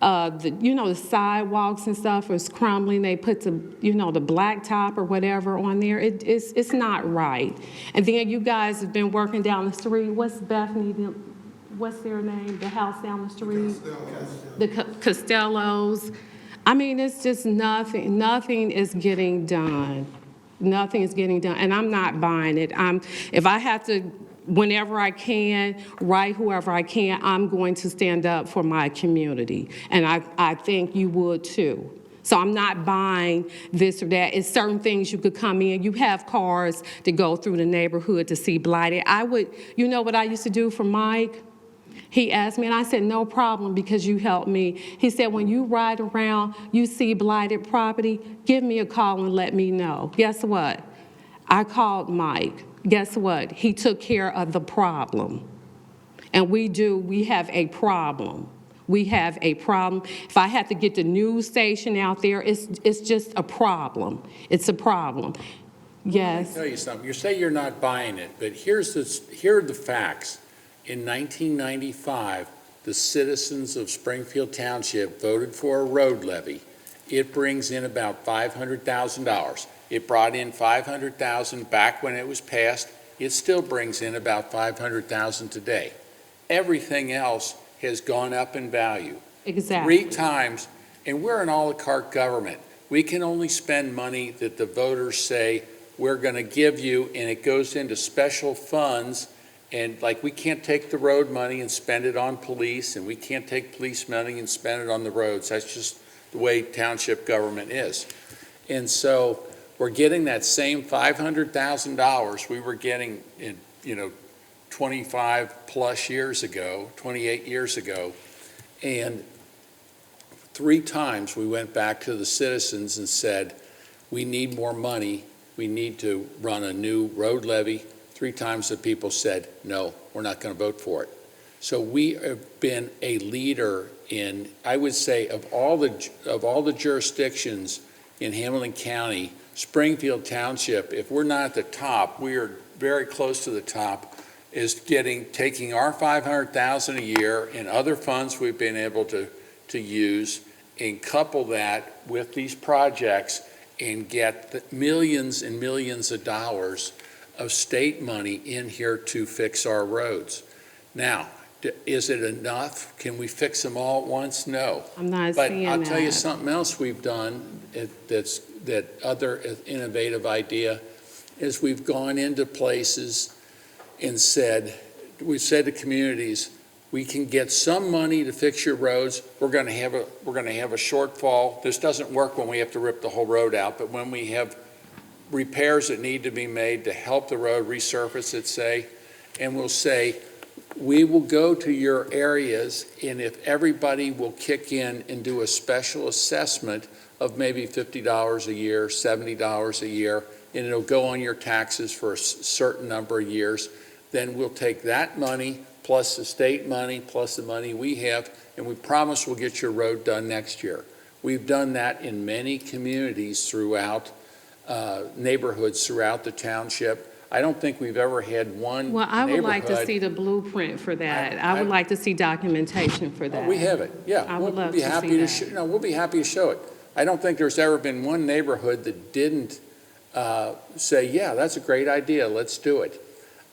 the sidewalks and stuff is crumbling. They put the blacktop or whatever on there. It's not right. And then you guys have been working down the street. What's their name? The house down the street? The Costellos. I mean, it's just nothing. Nothing is getting done. Nothing is getting done, and I'm not buying it. If I have to, whenever I can, write whoever I can, I'm going to stand up for my community, and I think you would too. So I'm not buying this or that. It's certain things you could come in. You have cars to go through the neighborhood to see blighted. You know what I used to do for Mike? He asked me, and I said, no problem, because you helped me. He said, when you ride around, you see blighted property, give me a call and let me know. Guess what? I called Mike. Guess what? He took care of the problem. And we have a problem. We have a problem. If I have to get the news station out there, it's just a problem. It's a problem. Let me Yes. tell you something. You say you're not buying it, but here are the facts. In 1995, the citizens of Springfield Township voted for a road levy. It brings in about $500,000. It brought in $500,000 back when it was passed. It still brings in about $500,000 today. Everything else has gone up in value. Exactly. 3 times, and we're an a la carte government. We can only spend money that the voters say we're going to give you, and it goes into special funds. And like, we can't take the road money and spend it on police, and we can't take police money and spend it on the roads. That's just the way township government is. And so we're getting that same $500,000 we were getting in, 25 plus years ago, 28 years ago. And 3 times we went back to the citizens and said, we need more money. We need to run a new road levy. 3 times the people said, no, we're not going to vote for it. So we have been a leader in, I would say, of all the jurisdictions in Hamilton County, Springfield Township, if we're not at the top, we are very close to the top, is taking our $500,000 a year and other funds we've been able to use and couple that with these projects and get the millions and millions of dollars of state money in here to fix our roads. Now, is it enough? Can we fix them all at once? No. I'm not But seeing I'll tell you that. something else we've done that other innovative idea is we've gone into places and we've said to communities, we can get some money to fix your roads. We're going to have a shortfall. This doesn't work when we have to rip the whole road out, but when we have repairs that need to be made to help the road resurface it, say, and we'll say, we will go to your areas, and if everybody will kick in and do a special assessment of maybe $50 a year, $70 a year, and it'll go on your taxes for a certain number of years, then we'll take that money plus the state money plus the money we have, and we promise we'll get your road done next year. We've done that in many communities throughout neighborhoods throughout the township. I don't think we've ever had one Well, I would like to neighborhood- see the blueprint for that. I would like to see documentation for that. We have it, yeah. I would love We'll be to happy see to that. we'll be happy to show it. I don't think there's ever been one neighborhood that didn't say, yeah, that's a great idea, let's do it.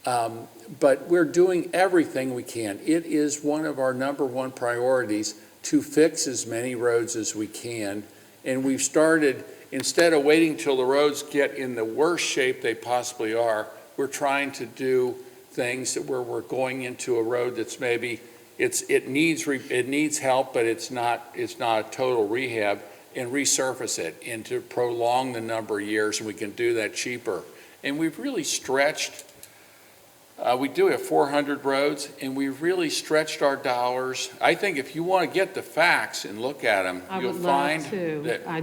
But we're doing everything we can. It is one of our #1 priorities to fix as many roads as we can. And we've started, instead of waiting till the roads get in the worst shape they possibly are, we're trying to do things where we're going into a road that's maybe, it needs help, but it's not a total rehab, and resurface it and to prolong the number of years, and we can do that cheaper. And we've really stretched, we do have 400 roads, and we've really stretched our dollars. I think if you want to get the facts and look at them, I you'll would find love to. that, I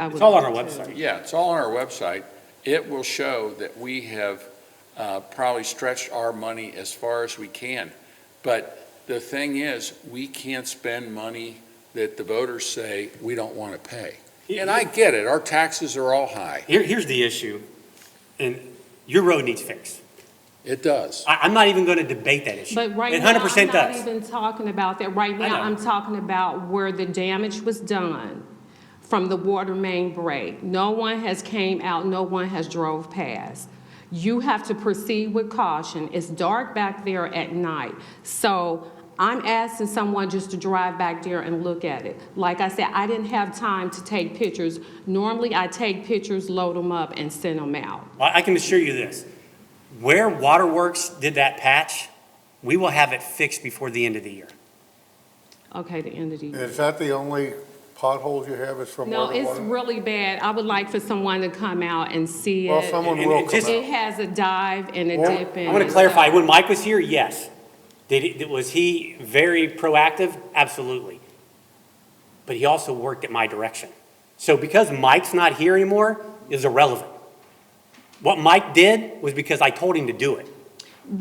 would. It's all on our love to. website. yeah, it's all on our website. It will show that we have probably stretched our money as far as we can. But the thing is, we can't spend money that the voters say we don't want to pay. And I get it, our taxes are all high. Here's the issue, and your road needs fixed. It does. I'm not even going to debate that issue. But right It now, 100% I'm not does. even talking about that. Right I now, know. I'm talking about where the damage was done from the water main break. No one has came out, no one has drove past. You have to proceed with caution. It's dark back there at night. So I'm asking someone just to drive back there and look at it. Like I said, I didn't have time to take pictures. Normally, I take pictures, load them up, and send them out. Well, I can assure you this. Where Waterworks did that patch, we will have it fixed before the end of the year. Okay, the end of the year. Is that the only potholes you have is from No, where the it's water? really bad. I would like for someone to come out and see Well, it. someone And will it come just- It out. has a dive and a Well, dip in it. I'm going to clarify, when Mike was here, yes. Was he very proactive? Absolutely. But he also worked at my direction. So because Mike's not here anymore is irrelevant. What Mike did was because I told him to do it.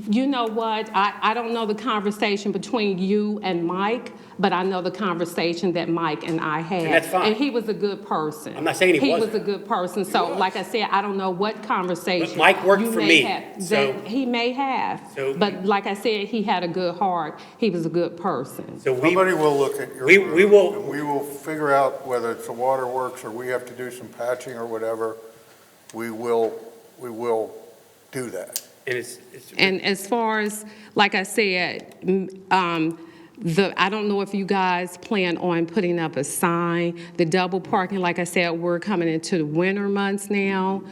You know what? I don't know the conversation between you and Mike, but I know the conversation that Mike and I had. And that's fine. And he was a good person. I'm not saying he wasn't. He was a good person. So, like I said, I don't know what conversation. But Mike worked you for may me, have- so- that he may have. So- But like I said, he had a good heart. He was a good person. So Somebody will look at your we room, will- and we will figure out whether it's the waterworks or we have to do some patching or whatever. We will do that. and it's And as far as, like I said, I don't know if you guys plan on putting up a sign, the double parking, like I said, we're coming into the winter months now,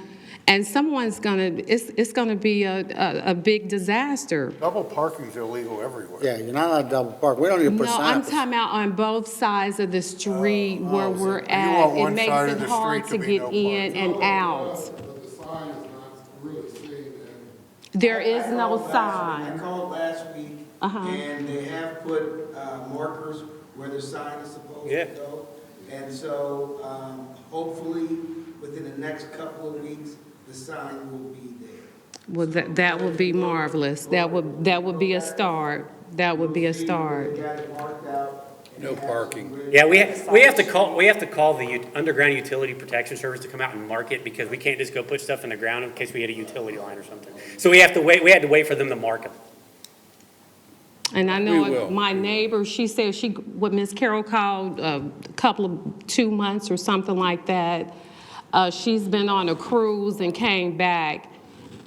and it's gonna be a big disaster. Double parking's illegal everywhere. Yeah, you're not allowed to double park. We don't need to put No, I'm signs. talking about on both sides of the street where we're you at. want It one makes side of it the hard to street to be get no in and out. But the sign is not really seen, There is I no called last- sign. I called last week, Uh-huh. and they have put markers where the sign is supposed Yeah. to go. And so, hopefully, within the next couple of weeks, the sign will be there. Well, that would be marvelous. That would be a start. That would be a start. They got it marked out. No parking. Yeah, we have to call the Underground Utility Protection Service to come out and mark it, because we can't just go put stuff in the ground in case we hit a utility line or something. So we had to wait for them to mark them. And I We know will. my neighbor, she said what Miss Carroll called a couple of 2 months or something like that. She's been on a cruise and came back,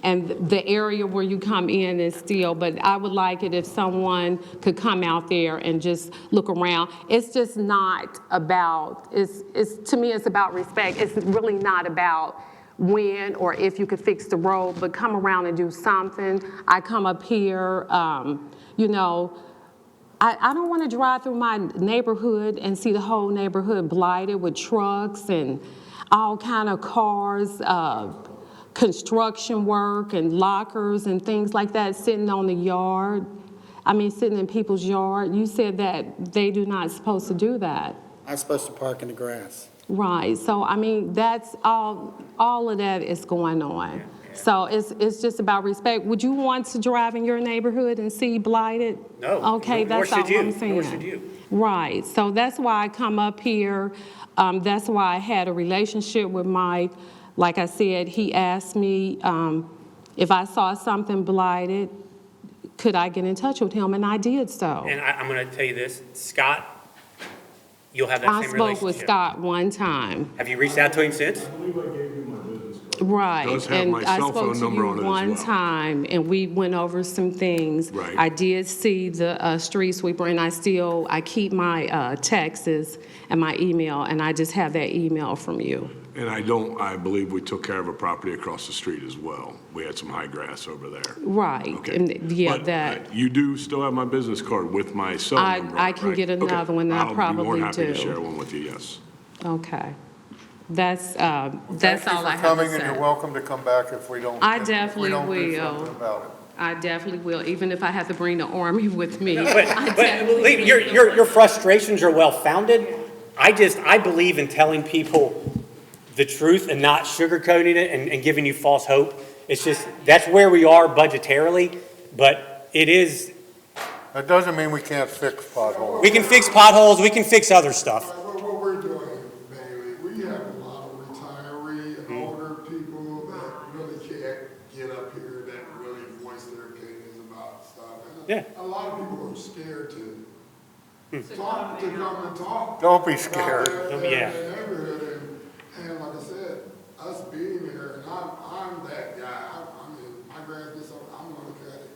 and the area where you come in is still, but I would like it if someone could come out there and just look around. It's just not about, to me, it's about respect. It's really not about when or if you could fix the road, but come around and do something. I come up here, I don't want to drive through my neighborhood and see the whole neighborhood blighted with trucks and all kind of cars, construction work and lockers and things like that sitting on the yard. I mean, sitting in people's yard. You said that they do not supposed to do that. I'm supposed to park in the grass. Right, so I mean, that's all of that is going on. So it's just about respect. Would you want to drive in your neighborhood and see blighted? No, Okay, nor that's all should you, I'm saying. nor should you. Right, so that's why I come up here. That's why I had a relationship with Mike. Like I said, he asked me if I saw something blighted, could I get in touch with him, and I did so. And I'm going to tell you this, Scott, you'll have that I same spoke relationship. with Scott one time. Have you reached out to him since? Right, Does have and my I cell spoke phone to number you on it as one well. time, and we went over some things. Right. I did see the street sweeper, and I keep my texts and my email, and I just have that email from you. And I believe we took care of a property across the street as well. We had some high grass over there. Right, Okay. and yeah, But, that, you do still have my business card with my cell I- number, I can right? get another Okay. one, I I'll be more probably than happy to do. share one with you, yes. okay. That's all I have to Thank you for coming, and you're say. welcome to come back if we don't. I if we definitely don't do will. something about it. I definitely will, even if I have to bring the army with me. But I definitely Lee, will. your frustrations are well-founded. I believe in telling people the truth and not sugarcoating it and giving you false hope. It's just, that's where we are budgetarily, but it is, That doesn't mean we can't fix potholes. we can fix potholes, we can fix other stuff. What we're doing, Bailey, we have a lot of retiree and older people that really can't get up here, that really voice their opinions about stuff. And Yeah. a lot of people are scared to talk, to come and talk. Don't be scared. Don't be- yeah. Their neighborhood, and like I said, us being here, and I'm that guy, I mean, my grass gets up, I'm gonna cut it.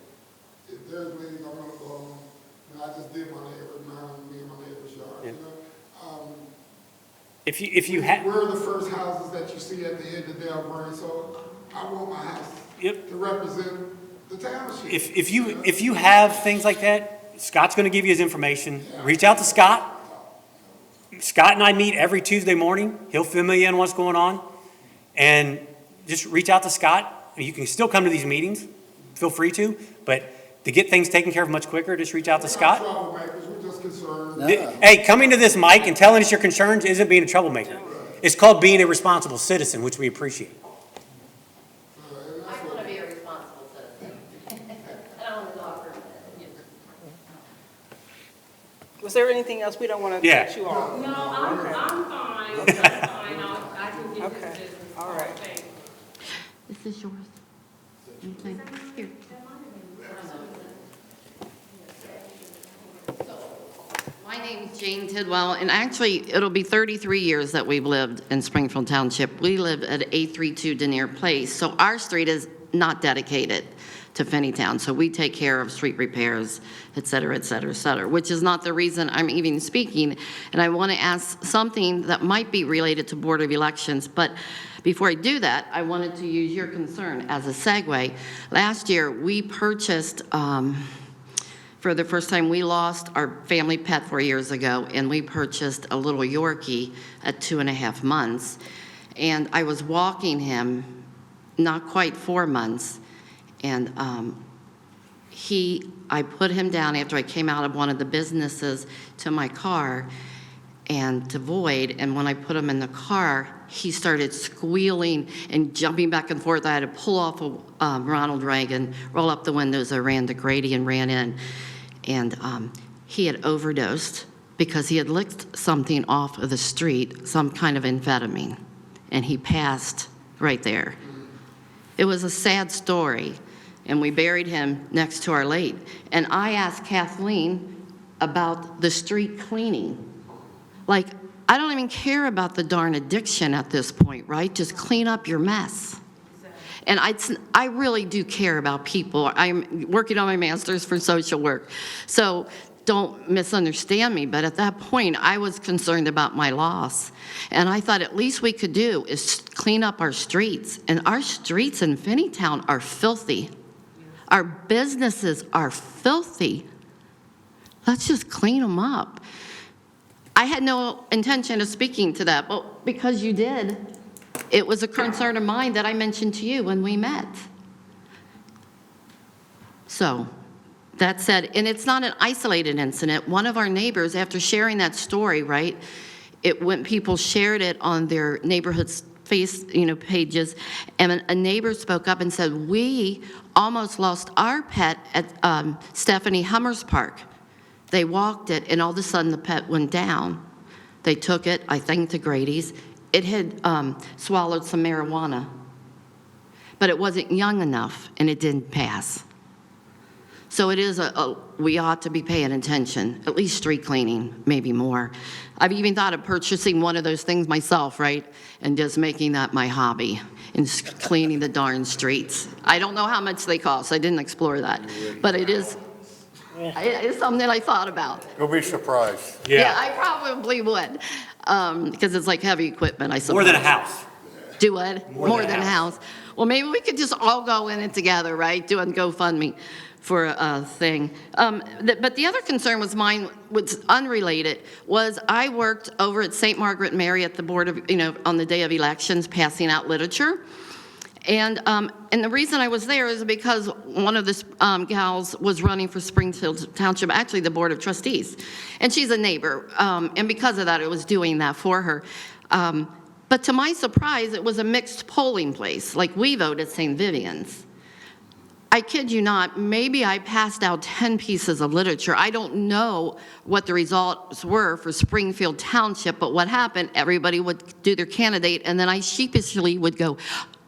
If there's weeds, I'm gonna blow them, and I just did my neighbor's, me and my neighbor's yard, you know? If you had, We're the first houses that you see at the end of Delaware, so I want my house Yep. to represent the township. if you have things like that, Scott's gonna give you his information. Reach out to Scott. Scott and I meet every Tuesday morning. He'll fill me in on what's going on. And just reach out to Scott. You can still come to these meetings. Feel free to. But to get things taken care of much quicker, just reach out to We're not Scott. troublemakers, we're just concerned. No. Hey, coming to this mic and telling us your concerns isn't being a troublemaker. It's called being a responsible citizen, which we appreciate. I want to be a responsible citizen. Was there anything else? We don't want to Yeah. cut you off. No, I'm fine. I'm fine. I can get Okay. this business. All right. Thanks. Is this yours? Okay. Here. My name's Jane Tidwell, and actually, it'll be 33 years that we've lived in Springfield Township. We live at 832 Denier Place, so our street is not dedicated to Finneytown, so we take care of street repairs, et cetera, et cetera, et cetera, which is not the reason I'm even speaking. And I want to ask something that might be related to Board of Elections, but before I do that, I wanted to use your concern as a segue. Last year, we purchased, for the first time, we lost our family pet 4 years ago, and we purchased a little Yorkie at 2.5 months. And I was walking him, not quite 4 months, and I put him down after I came out of one of the businesses to my car and to void, and when I put him in the car, he started squealing and jumping back and forth. I had to pull off a Ronald Reagan, roll up the windows. I ran to Grady and ran in, and he had overdosed because he had licked something off of the street, some kind of amphetamine, and he passed right there. It was a sad story, and we buried him next to our lake. And I asked Kathleen about the street cleaning. Like, I don't even care about the darn addiction at this point, right? Just clean up your mess. And I really do care about people. I'm working on my master's for social work. So don't misunderstand me, but at that point, I was concerned about my loss. And I thought at least we could do is clean up our streets. And our streets in Finneytown are filthy. Our businesses are filthy. Let's just clean them up. I had no intention of speaking to that, but because you did, it was a concern of mine that I mentioned to you when we met. So, that said, and it's not an isolated incident. One of our neighbors, after sharing that story, right, people shared it on their neighborhood's pages, and a neighbor spoke up and said, we almost lost our pet at Stephanie Hummer's Park. They walked it, and all of a sudden the pet went down. They took it, I think, to Grady's. It had swallowed some marijuana, but it wasn't young enough, and it didn't pass. So it is we ought to be paying attention, at least street cleaning, maybe more. I've even thought of purchasing one of those things myself, right? And just making that my hobby, and cleaning the darn streets. I don't know how much they cost. I didn't explore that. But it is something that I thought about. You'll be surprised. Yeah. I probably would. Because it's like heavy equipment, I suppose. More than a house. Do what? More than a house. Well, maybe we could just all go in it together, right? Do a GoFundMe for a thing. But the other concern was mine, was unrelated, was I worked over at St. Margaret Mary at the board of, on the day of elections, passing out literature. And the reason I was there is because one of the gals was running for Springfield Township, actually the Board of Trustees. And she's a neighbor. And because of that, I was doing that for her. But to my surprise, it was a mixed polling place. Like, we voted St. Vivian's. I kid you not, maybe I passed out 10 pieces of literature. I don't know what the results were for Springfield Township, but what happened, everybody would do their candidate, and then I sheepishly would go,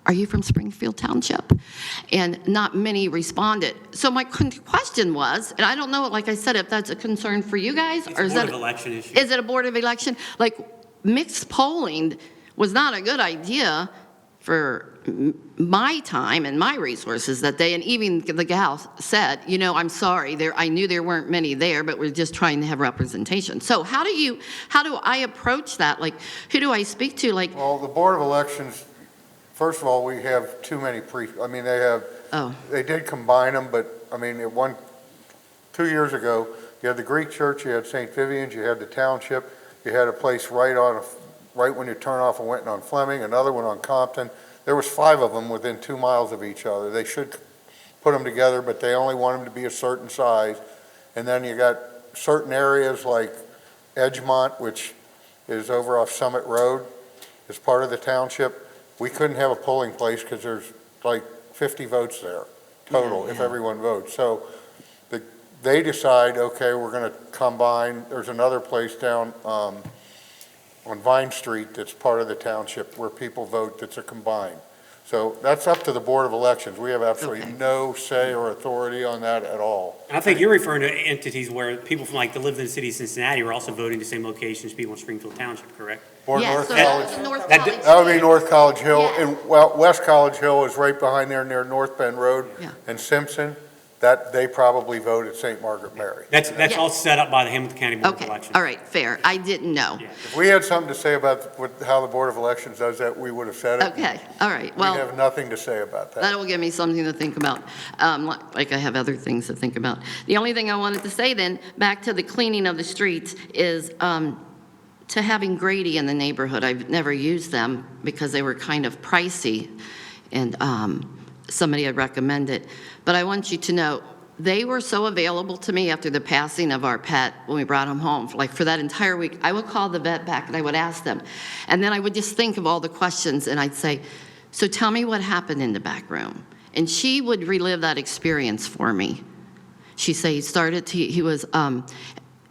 are you from Springfield Township? And not many responded. So my question was, and I don't know, like I said, if that's a concern for you guys, or is that Board of Election issue. Is it a Board of Election? Like, mixed polling was not a good idea for my time and my resources that day. And even the gal said, I'm sorry, I knew there weren't many there, but we're just trying to have representation. So how do I approach that? Like, who do I speak to? Like, Well, the Board of Elections, first of all, we have too many they did combine them, but, 2 years ago, you had the Greek church, you had St. Vivian's, you had the township, you had a place right when you turn off and went on Fleming, another one on Compton. There was 5 of them within 2 miles of each other. They should put them together, but they only want them to be a certain size. And then you got certain areas like Edgemont, which is over off Summit Road, is part of the township. We couldn't have a polling place because there's like 50 votes there total if everyone votes. So the they decide, okay, we're going to combine, there's another place down on Vine Street that's part of the township where people vote that's a combined. So that's up to the Board of Elections. We have absolutely no say or authority on that at all. And I think you're referring to entities where people from that live in the city of Cincinnati are also voting the same location as people in Springfield Township, correct? Or Yeah, North so College. that's North That- College. That would be North College Hill, Yeah. and West College Hill is right behind there near North Bend Road. Yeah. And Simpson, that they probably vote at St. Margaret Mary. That's Yeah. all set up by the Hamilton County Board of Okay, Elections. all right, fair. I didn't know. Yeah. If we had something to say about how the Board of Elections does that, we would have said it. Okay, all right. We Well, have nothing to say about that. that'll give me something to think about, like I have other things to think about. The only thing I wanted to say then, back to the cleaning of the streets, is to having Grady in the neighborhood. I've never used them because they were kind of pricey, and somebody had recommended. But I want you to know, they were so available to me after the passing of our pet when we brought him home. Like for that entire week, I would call the vet back and I would ask them. And then I would just think of all the questions and I'd say, so tell me what happened in the back room. And she would relive that experience for me. She'd say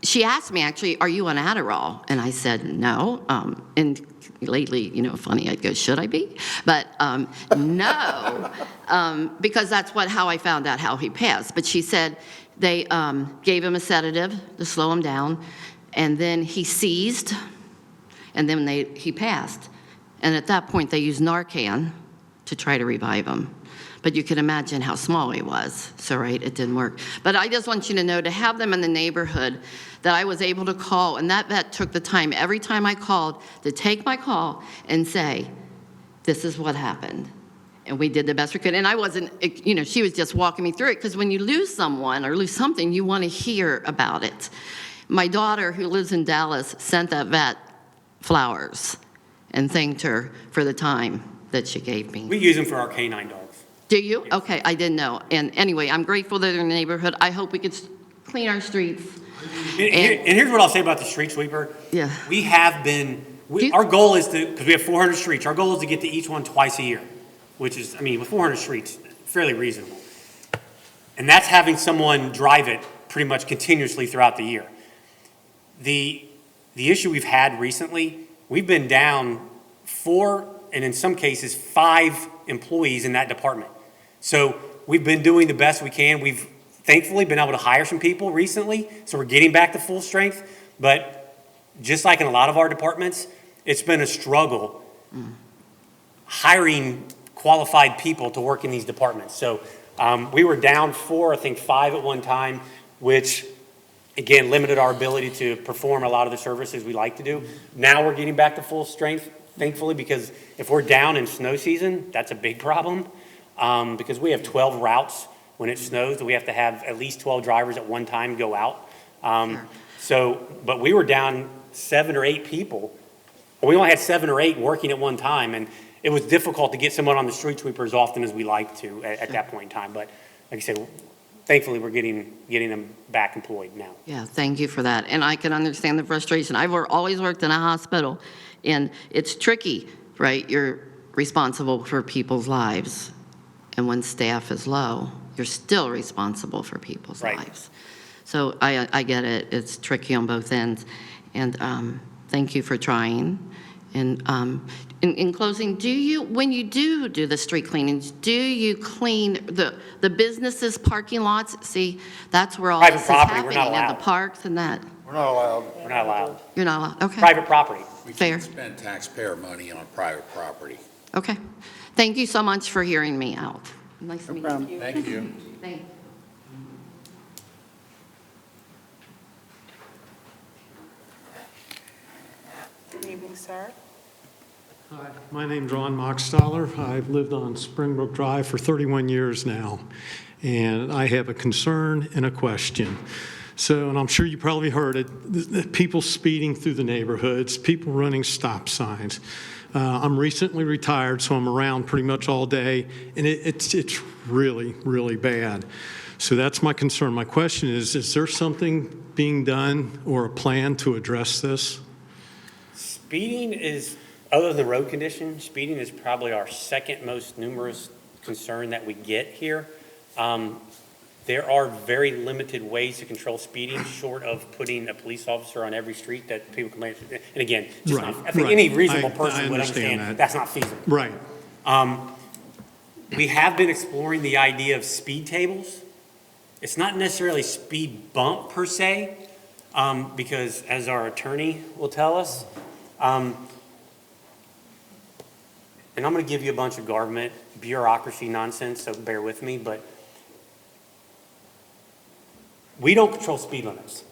she asked me actually, are you on Adderall? And I said, no. And lately, funny, I'd go, should I be? But no, because that's how I found out how he passed. But she said they gave him a sedative to slow him down, and then he seized, and then he passed. And at that point, they used Narcan to try to revive him. But you can imagine how small he was. So, right, it didn't work. But I just want you to know, to have them in the neighborhood, that I was able to call, and that vet took the time every time I called to take my call and say, this is what happened. And we did the best we could. And I wasn't, she was just walking me through it, because when you lose someone or lose something, you want to hear about it. My daughter, who lives in Dallas, sent that vet flowers and thanked her for the time that she gave me. We use them for our canine dogs. Do you? Okay, I didn't know. And anyway, I'm grateful that they're in the neighborhood. I hope we could clean our streets. And here's what I'll say about the street sweeper. Yeah. We have been, our goal is to, because we have 400 streets, our goal is to get to each one twice a year, which is, with 400 streets, fairly reasonable. And that's having someone drive it pretty much continuously throughout the year. The issue we've had recently, we've been down 4, and in some cases 5 employees in that department. So we've been doing the best we can. We've thankfully been able to hire some people recently, so we're getting back to full strength. But just like in a lot of our departments, it's been a struggle hiring qualified people to work in these departments. So we were down 4, I think 5 at one time, which again limited our ability to perform a lot of the services we like to do. Now we're getting back to full strength, thankfully, because if we're down in snow season, that's a big problem, because we have 12 routes when it snows, and we have to have at least 12 drivers at one time go out. But we were down 7 or 8 people. We only had 7 or 8 working at one time, and it was difficult to get someone on the street sweeper as often as we like to at that point in time. But like I said, thankfully we're getting them back employed now. Yeah, thank you for that. And I can understand the frustration. I've always worked in a hospital, and it's tricky, right? You're responsible for people's lives, and when staff is low, you're still responsible for people's lives. So I get it. It's tricky on both ends. And thank you for trying. And in closing, when you do the street cleanings, do you clean the businesses' parking lots? See, that's where all Private this is property, we're happening, not and the allowed. parks and that. We're not allowed. We're not allowed. You're not allowed, okay. Private property. We Fair. can't spend taxpayer money on private property. Okay. Thank you so much for hearing me out. Nice to meet you. Thank you. Thank you. Good evening, sir. Hi, my name's Ron Mockstaller. I've lived on Springbrook Drive for 31 years now, and I have a concern and a question. So, and I'm sure you probably heard it, people speeding through the neighborhoods, people running stop signs. I'm recently retired, so I'm around pretty much all day, and it's really, really bad. So that's my concern. My question is there something being done or a plan to address this? Speeding is, other than road condition, speeding is probably our second most numerous concern that we get here. There are very limited ways to control speeding, short of putting a police officer on every street that people can, and again, just Right, I think right. any reasonable I person would understand understand that. that's not feasible. Right. We have been exploring the idea of speed tables. It's not necessarily speed bump per se, because as our attorney will tell us, and I'm going to give you a bunch of government bureaucracy nonsense, so bear with me, but we don't control speed limits.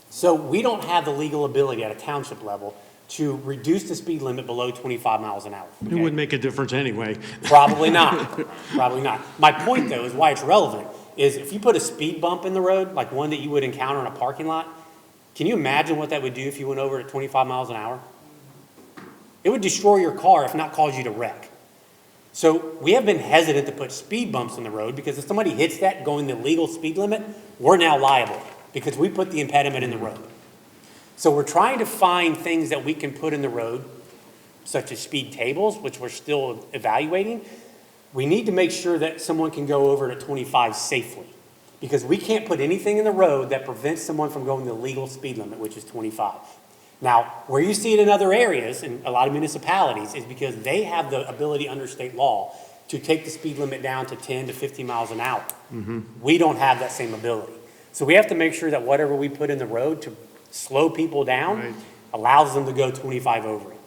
So we don't have the legal ability at a township level to reduce the speed limit below 25 miles an hour. It wouldn't make a difference anyway. Probably not. Probably not. My point, though, is why it's relevant, is if you put a speed bump in the road, like one that you would encounter in a parking lot, can you imagine what that would do if you went over at 25 miles an hour? It would destroy your car, if not cause you to wreck. So we have been hesitant to put speed bumps in the road because if somebody hits that going the legal speed limit, we're now liable because we put the impediment in the road. So we're trying to find things that we can put in the road, such as speed tables, which we're still evaluating. We need to make sure that someone can go over at 25 safely because we can't put anything in the road that prevents someone from going the legal speed limit, which is 25. Now, where you see it in other areas, in a lot of municipalities, is because they have the ability under state law to take the speed limit down to 10 to 15 miles an hour. We don't have that same ability. So we have to make sure that whatever we put in the road to slow people down allows them to go 25 over it.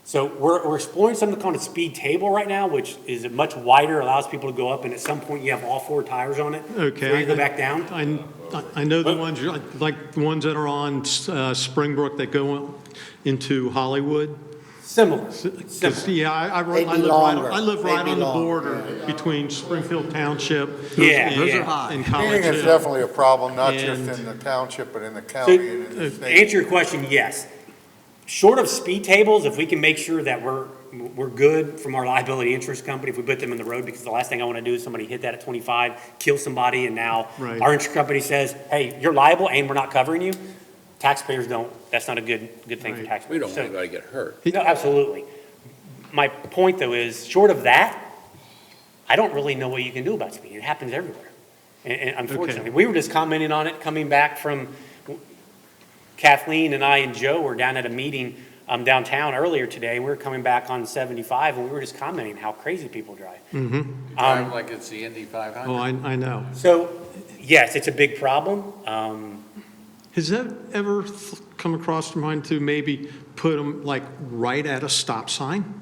So we're exploring something called a speed table right now, which is much wider, allows people to go up, and at some point you have all four tires on it. Okay. So you go back down. I know the ones, like the ones that are on Springbrook that go into Hollywood. Similar. Yeah, I They'd be live longer. right They'd be on the longer. border between Springfield Township Yeah, and those are high. and College Speeding is Hill. definitely a problem, not just And- in the township, but in the So, county and in the to state. answer your question, yes. Short of speed tables, if we can make sure that we're good from our liability insurance company, if we put them in the road, because the last thing I want to do is somebody hit that at 25, kill somebody, and now Right. our insurance company says, hey, you're liable and we're not covering you. Taxpayers don't, that's not a good thing for Right. taxpayers. We don't So- want anybody to get hurt. No, absolutely. My point, though, is short of that, I don't really know what you can do about speed. It happens everywhere. And unfortunately, we were just commenting on it coming back from Kathleen and I and Joe were down at a meeting downtown earlier today. We were coming back on 75 and we were just commenting how crazy people drive. Drive like it's the Indy 500. Oh, I know. So, yes, it's a big problem. Has that ever come across your mind to maybe put them like right at a stop sign?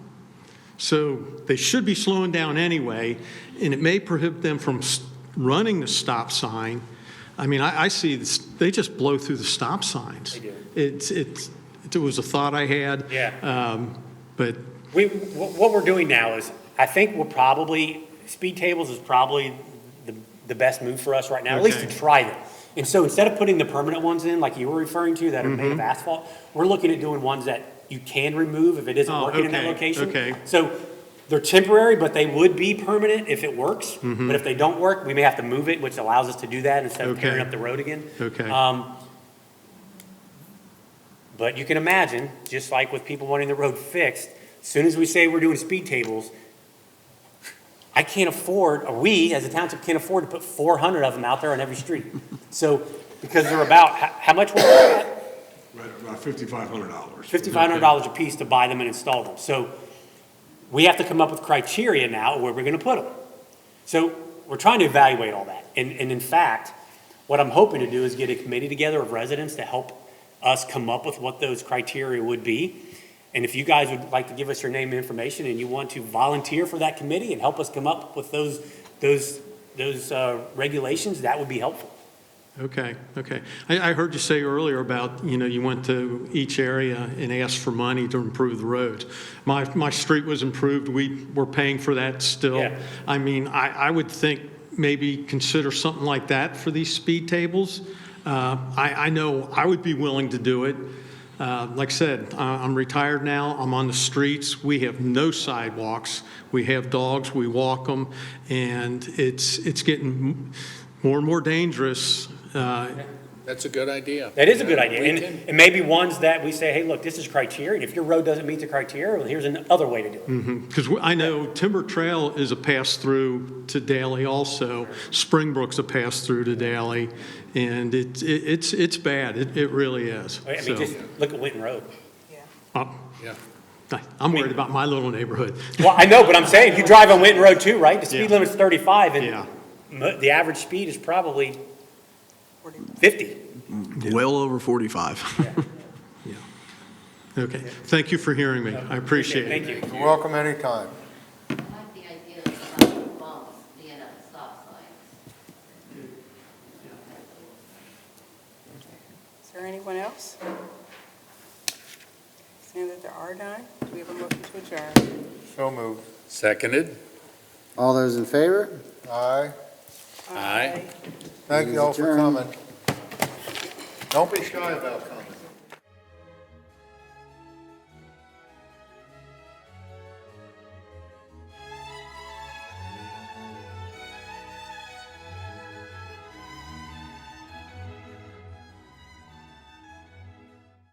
So they should be slowing down anyway, and it may prohibit them from running the stop sign. I mean, I see this, they just blow through the stop signs. They do. It was a thought I had. Yeah. But What we're doing now is, I think we're probably, speed tables is probably the best move for us right now, at least to Okay. try them. And so instead of putting the permanent ones in, like you were referring to, that are made of asphalt, we're looking at doing ones that you can remove if it isn't Oh, working in that okay, location. okay. So they're temporary, but they would be permanent if it works. But if they don't work, we may have to move it, which allows us to do that instead of tearing Okay. up the road again. Okay. But you can imagine, just like with people wanting the road fixed, as soon as we say we're doing speed tables, I can't afford, or we as a township can't afford to put 400 of them out there on every street. So, because they're about, how much were they at? Right, about $5,500. $5,500 a piece to buy them and install them. So we have to come up with criteria now where we're going to put them. So we're trying to evaluate all that. And in fact, what I'm hoping to do is get a committee together of residents to help us come up with what those criteria would be. And if you guys would like to give us your name and information and you want to volunteer for that committee and help us come up with those regulations, that would be helpful. Okay. I heard you say earlier about, you went to each area and asked for money to improve the roads. My street was improved. We were paying for that still. Yeah. I mean, I would think maybe consider something like that for these speed tables. I know I would be willing to do it. Like I said, I'm retired now. I'm on the streets. We have no sidewalks. We have dogs. We walk them, and it's getting more and more dangerous. That's a good idea. That is a good idea. We And, can- and maybe ones that we say, hey, look, this is criteria, and if your road doesn't meet the criteria, well, here's another way to do it. Because I know Timber Trail is a pass-through to Daly also. Springbrook's a pass-through to Daly, and it's bad. It really is. I mean, So, just look at Winton Road. Yeah. I'm worried about my little neighborhood. Well, I know, but I'm saying, you drive on Winton Road too, right? The speed Yeah. limit's 35, Yeah. and the average speed is probably 50. Well over 45. Yeah. Okay, thank you for hearing me. I appreciate it. Thank you. You're welcome anytime. I like the idea of the bumps being at the stop signs. Is there anyone else? Seeing that there are none, do we have a motion to adjourn? So moved. Seconded? All those in favor? Aye. Aye. Thank you all for Adjourned. coming. Don't be shy about coming.